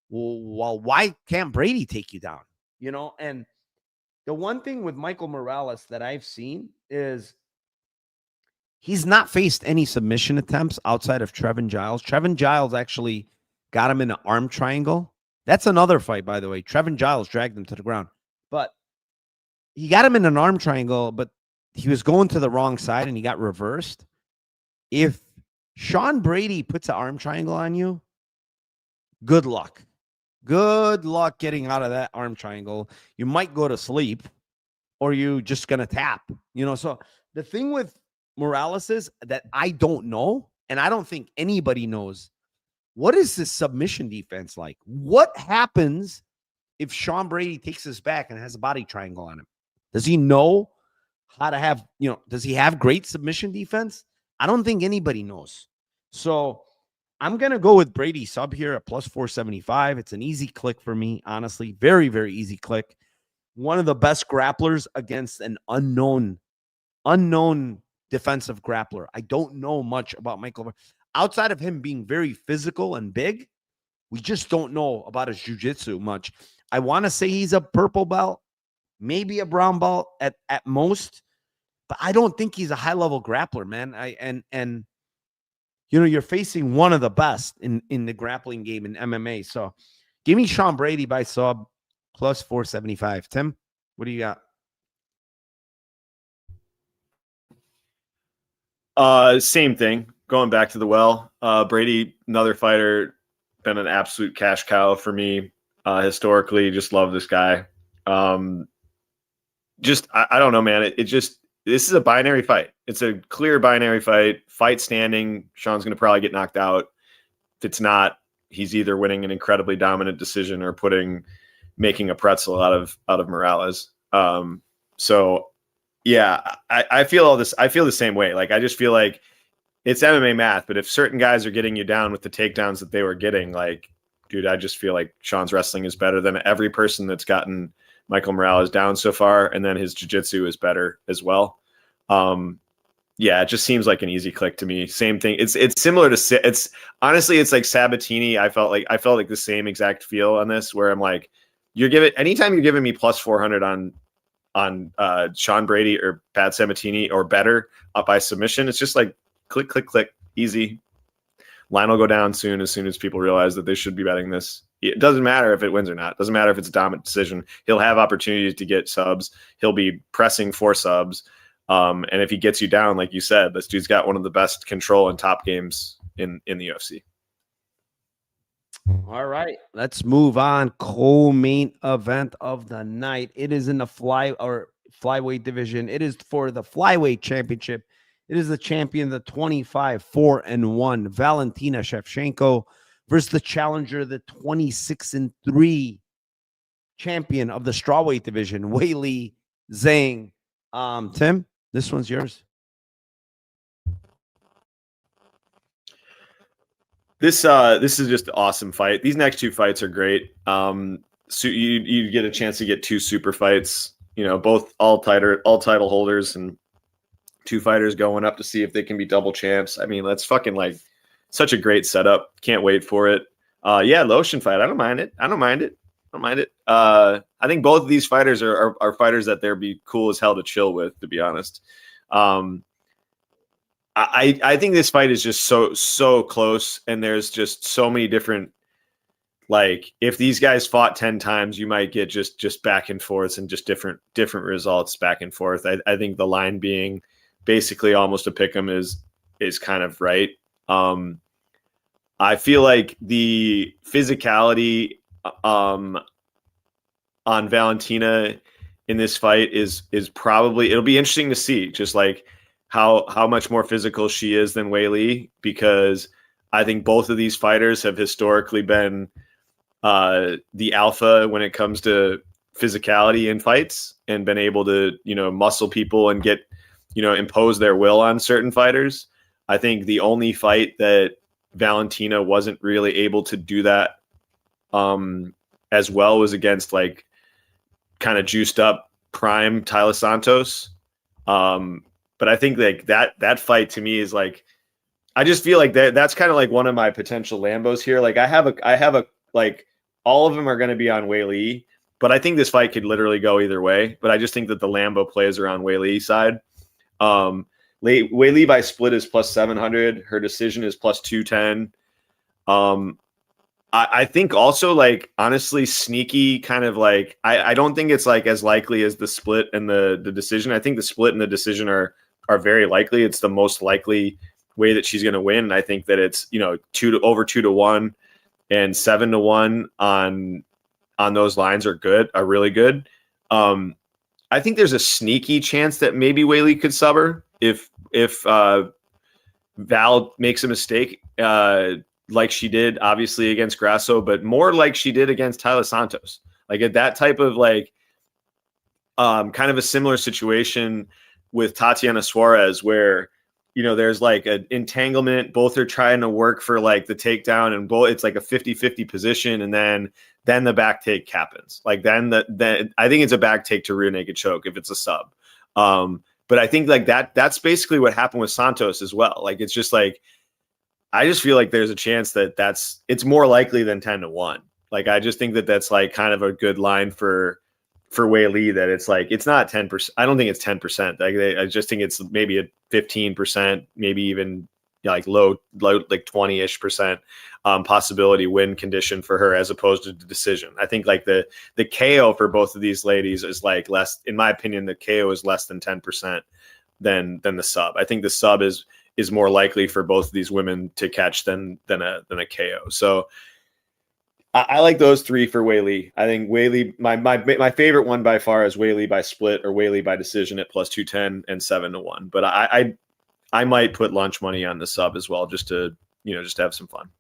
well, why can't Brady take you down? You know, and the one thing with Michael Morales that I've seen is he's not faced any submission attempts outside of Trevin Giles. Trevin Giles actually got him in an arm triangle. That's another fight, by the way. Trevin Giles dragged him to the ground. But he got him in an arm triangle, but he was going to the wrong side and he got reversed. If Sean Brady puts an arm triangle on you, good luck. Good luck getting out of that arm triangle. You might go to sleep or you just going to tap. You know, so the thing with Morales is that I don't know, and I don't think anybody knows, what is this submission defense like? What happens if Sean Brady takes his back and has a body triangle on him? Does he know how to have, you know, does he have great submission defense? I don't think anybody knows. So I'm going to go with Brady sub here at plus 475. It's an easy click for me, honestly. Very, very easy click. One of the best grapplers against an unknown defensive grappler. I don't know much about Michael. Outside of him being very physical and big, we just don't know about his jiu-jitsu much. I want to say he's a purple belt, maybe a brown belt at most, but I don't think he's a high-level grappler, man. And you know, you're facing one of the best in the grappling game in MMA. So give me Sean Brady by sub plus 475. Tim, what do you got? Same thing. Going back to the well. Brady, another fighter, been an absolute cash cow for me historically. Just love this guy. I don't know, man. This is a binary fight. It's a clear binary fight. Fight standing. Sean's going to probably get knocked out. If it's not, he's either winning an incredibly dominant decision or making a pretzel out of Morales. So yeah, I feel all this. I feel the same way. Like, I just feel like it's MMA math, but if certain guys are getting you down with the takedowns that they were getting, like, dude, I just feel like Sean's wrestling is better than every person that's gotten Michael Morales down so far, and then his jiu-jitsu is better as well. Yeah, it just seems like an easy click to me. Same thing. It's similar to honestly, it's like Sabatini. I felt like the same exact feel on this, where I'm like, anytime you're giving me plus 400 on Sean Brady or Pat Sabatini or better up by submission, it's just like click, click, click, easy. Line will go down soon as people realize that they should be betting this. It doesn't matter if it wins or not. It doesn't matter if it's a dominant decision. He'll have opportunities to get subs. He'll be pressing for subs. And if he gets you down, like you said, this dude's got one of the best control and top games in the UFC. All right, let's move on. Co-main event of the night. It is in the flyweight division. It is for the flyweight championship. It is the champion, the 25-4-1 Valentina Shevchenko versus the challenger, the 26-3 champion of the strawweight division, Weili Zhang. Tim, this one's yours. This is just an awesome fight. These next two fights are great. you get a chance to get 2 super fights. Both all title holders and 2 fighters going up to see if they can be double champs. I mean, that's fucking like such a great setup. Can't wait for it. Yeah, Lotion fight. I don't mind it. I think both of these fighters are fighters that they'd be cool as hell to chill with, to be honest. I think this fight is just so close, and there's just so many different, like, if these guys fought 10 times, you might get just back and forth and just different results back and forth. I think the line being basically almost a pick'em is kind of right. I feel like the physicality on Valentina in this fight is probably, it'll be interesting to see just like how much more physical she is than Weili, because I think both of these fighters have historically been the alpha when it comes to physicality in fights, and been able to, muscle people and get, impose their will on certain fighters. I think the only fight that Valentina wasn't really able to do that as well was against like kind of juiced up prime Tyler Santos. But I think like that fight to me is like, I just feel like that's kind of like one of my potential Lambos here. Like I have a like, all of them are going to be on Weili, but I think this fight could literally go either way. But I just think that the Lambo plays are on Weili's side. Weili by split is plus 700. Her decision is plus 210. I think also, like, honestly, sneaky kind of like, I don't think it's like as likely as the split and the decision. I think the split and the decision are very likely. It's the most likely way that she's going to win. And I think that it's, over 2-1 and 7-1 on those lines are really good. I think there's a sneaky chance that maybe Weili could sub her if Val makes a mistake, like she did obviously against Grasso, but more like she did against Tyler Santos. Like at that type of like kind of a similar situation with Tatiana Suarez, where there's like an entanglement, both are trying to work for like the takedown, and both it's like a 50-50 position, and then the back take happens. Like then I think it's a back take to rear naked choke if it's a sub. But I think like that's basically what happened with Santos as well. Like it's just like, I just feel like there's a chance that it's more likely than 10-1. Like I just think that that's like kind of a good line for Weili, that it's like, it's not 10%. I don't think it's 10%. Like I just think it's maybe a 15%, maybe even like low like 20-ish% possibility win condition for her, as opposed to the decision. I think like the KO for both of these ladies is like less, in my opinion, the KO is less than 10% than the sub. I think the sub is more likely for both of these women to catch than a KO. So I like those three for Weili. I think Weili, my favorite one by far is Weili by split or Weili by decision at plus 210 and 7-1. But I might put lunch money on the sub as well, just to have some fun.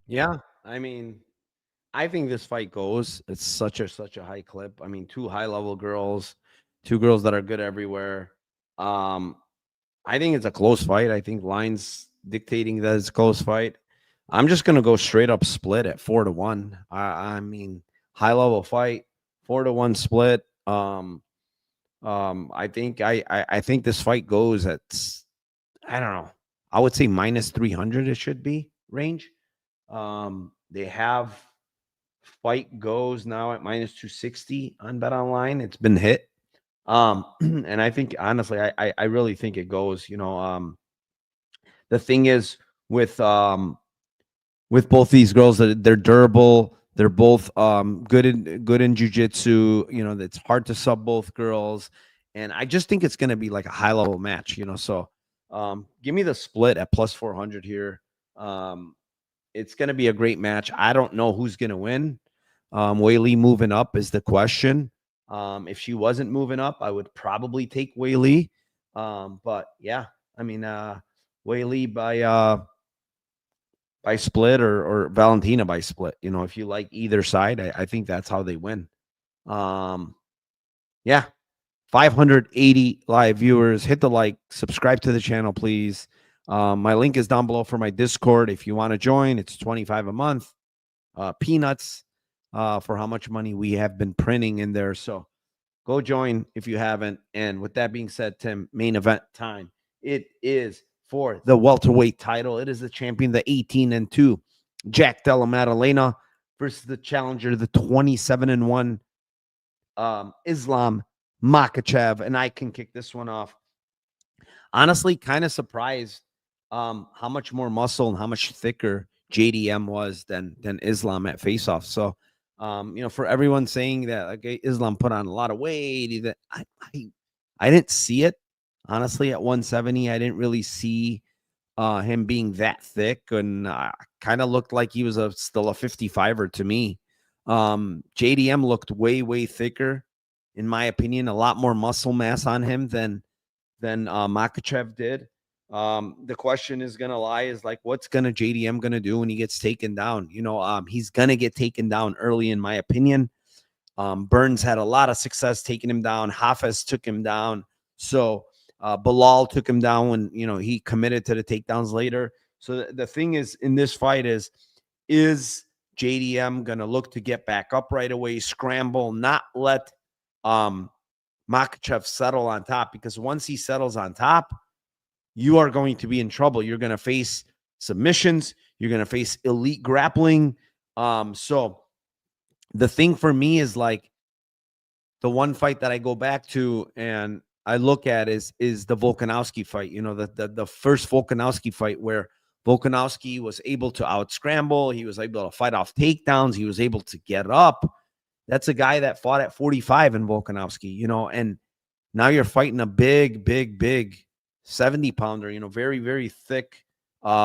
Yeah, I mean, I think this fight goes. It's such a high clip. I mean, 2 high-level girls, 2 girls that are good everywhere. I think it's a close fight. I think lines dictating that it's a close fight. I'm just gonna go straight up split at 4-1. I mean, high-level fight, 4-1 split. I think this fight goes at, I don't know, I would say minus 300 it should be range. They have fight goes now at minus 260 on Bet Online. It's been hit. And I think honestly, I really think it goes. The thing is with both these girls, that they're durable. They're both good in jiu-jitsu. It's hard to sub both girls. And I just think it's going to be like a high-level match, So give me the split at plus 400 here. It's going to be a great match. I don't know who's going to win. Weili moving up is the question. If she wasn't moving up, I would probably take Weili. But yeah, I mean, Weili by split or Valentina by split. If you like either side, I think that's how they win. Yeah. 580 live viewers. Hit the like, subscribe to the channel, please. My link is down below for my Discord. If you want to join, it's $25 a month. Peanuts. for how much money we have been printing in there. So go join if you haven't. And with that being said, Tim, main event time. It is for the welterweight title. It is the champion, the 18-2, Jack Della Maddalena, versus the challenger, the 27-1, Islam Makhachev. And I can kick this one off. Honestly, kind of surprised how much more muscle and how much thicker JDM was than Islam at faceoff. So, for everyone saying that like Islam put on a lot of weight, that I didn't see it. Honestly, at 170, I didn't really see him being that thick, and kind of looked like he was still a 55er to me. JDM looked way thicker, in my opinion, a lot more muscle mass on him than Makhachev did. The question is gonna lie is like, what's JDM gonna do when he gets taken down? He's gonna get taken down early, in my opinion. Burns had a lot of success taking him down. Hafez took him down. So Bilal took him down when he committed to the takedowns later. So the thing is, in this fight is JDM gonna look to get back up right away, scramble, not let Makhachev settle on top, because once he settles on top, you are going to be in trouble. You're going to face submissions. You're going to face elite grappling. So the thing for me is like the one fight that I go back to and I look at is the Volkanovski fight. The first Volkanovski fight where Volkanovski was able to out scramble. He was able to fight off takedowns. He was able to get up. That's a guy that fought at 45 in Volkanovski, and now you're fighting a big 70-pounder, very, very thick,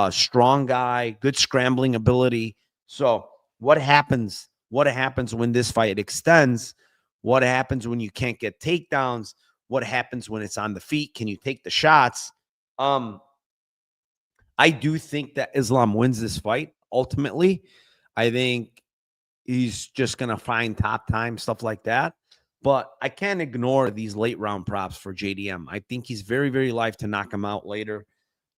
strong guy, good scrambling ability. So what happens when this fight extends? What happens when you can't get takedowns? What happens when it's on the feet? Can you take the shots? I do think that Islam wins this fight. Ultimately, I think he's just going to find top time, stuff like that. But I can't ignore these late round props for JDM. I think he's very, very live to knock him out later.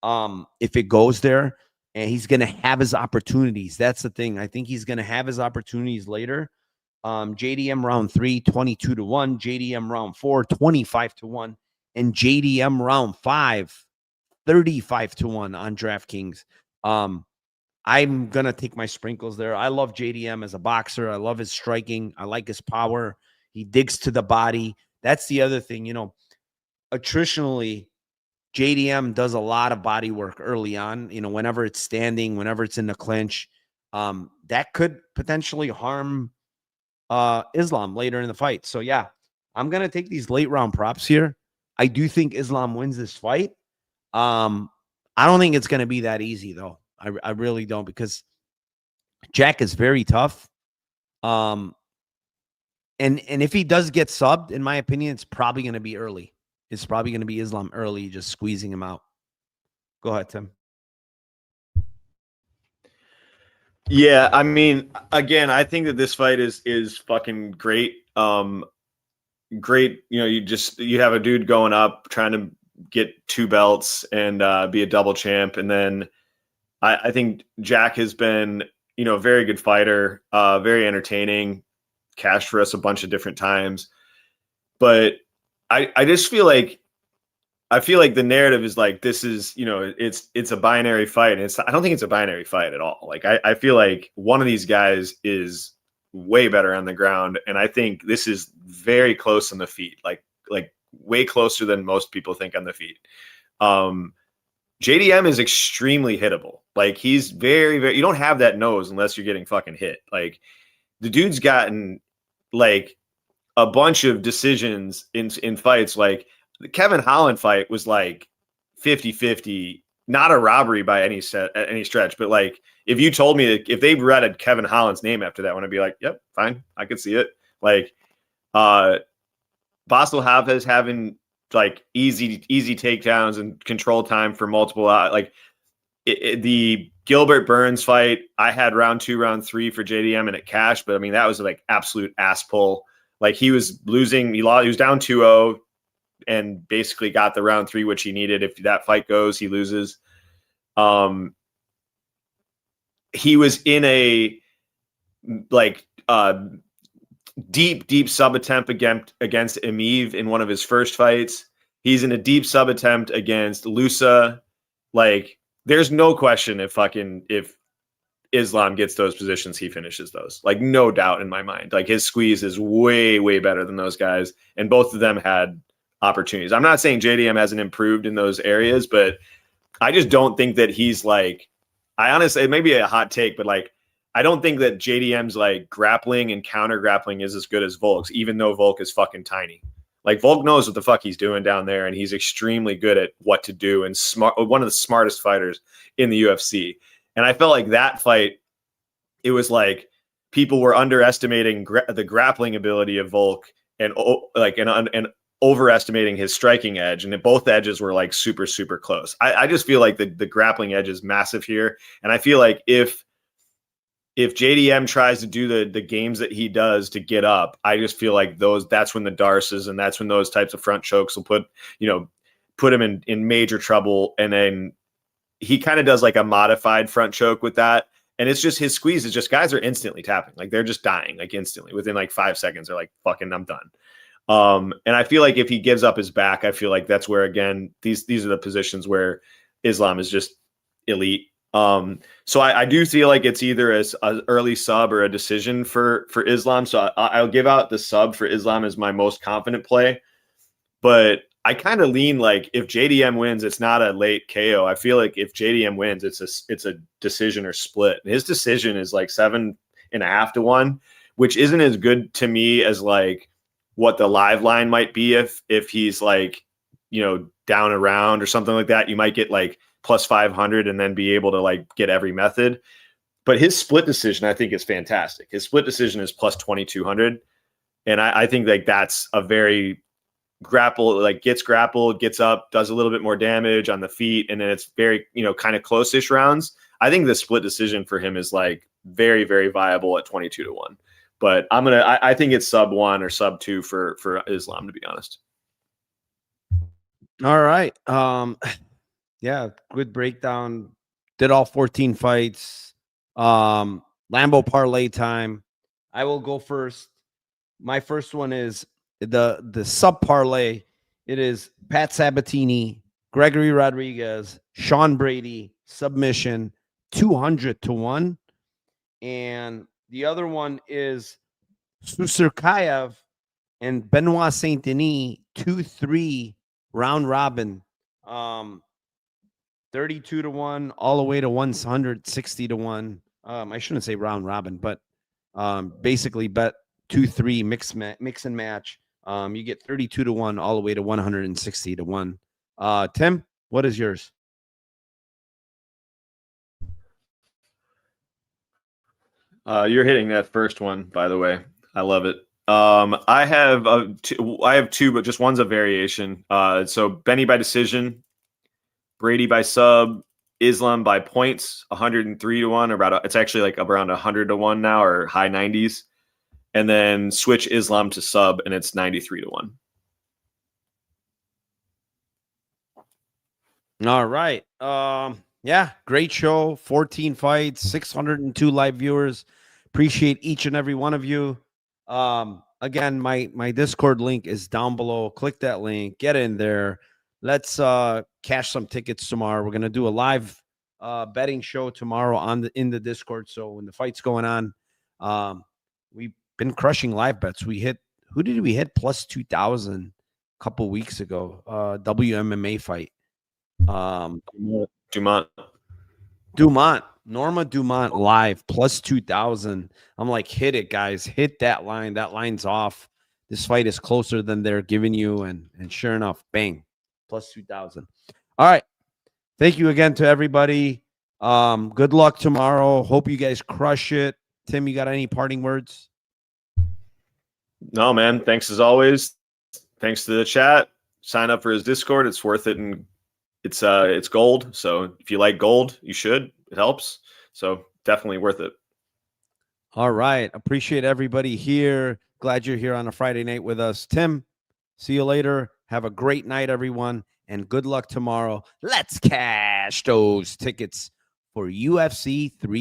If it goes there, and he's going to have his opportunities. That's the thing. I think he's going to have his opportunities later. JDM round 3, 22-1. JDM round 4, 25-1. And JDM round 5, 35-1 on DraftKings. I'm going to take my sprinkles there. I love JDM as a boxer. I love his striking. I like his power. He digs to the body. That's the other thing. Attritionally, JDM does a lot of body work early on, whenever it's standing, whenever it's in the clinch. That could potentially harm Islam later in the fight. So, yeah, I'm going to take these late round props here. I do think Islam wins this fight. I don't think it's going to be that easy, though. I really don't, because Jack is very tough. And if he does get subbed, in my opinion, it's probably going to be early. It's probably going to be Islam early, just squeezing him out. Go ahead, Tim. Yeah, I mean, again, I think that this fight is fucking great. Great, you have a dude going up trying to get 2 belts and be a double champ, and then I think Jack has been, a very good fighter, very entertaining, cashed for us a bunch of different times. But I just feel like the narrative is like, this is, it's a binary fight. And I don't think it's a binary fight at all. Like, I feel like one of these guys is way better on the ground. And I think this is very close on the feet, like way closer than most people think on the feet. JDM is extremely hittable. Like, he's very, very, you don't have that nose unless you're getting fucking hit. Like, the dude's gotten like a bunch of decisions in fights. Like, the Kevin Holland fight was like 50-50, not a robbery by any stretch. But like, if you told me that if they read Kevin Holland's name after that one, I'd be like, yep, fine. I could see it. Like, Basel Hafez having like easy takedowns and control time for multiple, the Gilbert Burns fight, I had round 2, round 3 for JDM and it cashed, but I mean, that was like absolute ass pull. Like, he was losing, he was down 2-0 and basically got the round 3, which he needed. If that fight goes, he loses. He was in a deep sub attempt against Emeev in one of his first fights. He's in a deep sub attempt against Lusa. Like, there's no question if Islam gets those positions, he finishes those. Like, no doubt in my mind. Like, his squeeze is way better than those guys, and both of them had opportunities. I'm not saying JDM hasn't improved in those areas, but I just don't think that he's like, I honestly, it may be a hot take, but like, I don't think that JDM's like grappling and counter grappling is as good as Volk's, even though Volk is fucking tiny. Like, Volk knows what the fuck he's doing down there, and he's extremely good at what to do and smart. One of the smartest fighters in the UFC. And I felt like that fight, it was like people were underestimating the grappling ability of Volk and overestimating his striking edge, and both edges were like super close. I just feel like the grappling edge is massive here, and I feel like if JDM tries to do the games that he does to get up, I just feel like that's when the darces and that's when those types of front chokes will put him in major trouble. And then he kind of does like a modified front choke with that. And it's just his squeeze is just guys are instantly tapping. Like, they're just dying, like instantly within like 5 seconds. They're like, fucking, I'm done. And I feel like if he gives up his back, I feel like that's where, again, these are the positions where Islam is just elite. So I do feel like it's either an early sub or a decision for Islam. So I'll give out the sub for Islam as my most confident play, but I kind of lean like if JDM wins, it's not a late KO. I feel like if JDM wins, it's a decision or split. His decision is like 7.5 to 1, which isn't as good to me as like what the live line might be if he's like, down a round or something like that. You might get like plus 500 and then be able to like get every method. But his split decision, I think, is fantastic. His split decision is plus 2,200. And I think like that's a very gets grappled, gets up, does a little bit more damage on the feet. And then it's very, kind of close-ish rounds. I think the split decision for him is like very viable at 22 to 1. But I think it's sub 1 or sub 2 for Islam, to be honest. All right. Yeah, good breakdown. Did all 14 fights. Lambo parlay time. I will go first. My first one is the sub parlay. It is Pat Sabatini, Gregory Rodrigues, Sean Brady, submission, 200 to 1. And the other one is Susurkaev and Benoit Saint-Denis, 2-3 round robin. 32 to 1 all the way to 160 to 1. I shouldn't say round robin, but basically bet 2-3 mix and match. You get 32 to 1 all the way to 160 to 1. Tim, what is yours? You're hitting that first one, by the way. I love it. I have two, but just one's a variation. So Benny by decision, Brady by sub, Islam by points, 103 to 1. It's actually like around 100 to 1 now, or high 90s. And then switch Islam to sub, and it's 93 to 1. All right. Yeah, great show. 14 fights, 602 live viewers. Appreciate each and every one of you. Again, my Discord link is down below. Click that link, get in there. Let's cash some tickets tomorrow. We're gonna do a live betting show tomorrow in the Discord. So when the fight's going on, we've been crushing live bets. Who did we hit plus 2,000 a couple weeks ago? WMMA fight. Norma Dumont live plus 2,000. I'm like, hit it, guys. Hit that line. That line's off. This fight is closer than they're giving you. And sure enough, bang, plus 2,000. All right. Thank you again to everybody. Good luck tomorrow. Hope you guys crush it. Tim, you got any parting words? No, man. Thanks as always. Thanks to the chat. Sign up for his Discord. It's worth it. And it's gold. So if you like gold, you should. It helps. So definitely worth it. All right. Appreciate everybody here. Glad you're here on a Friday night with us. Tim, see you later. Have a great night, everyone. And good luck tomorrow. Let's cash those tickets for UFC 3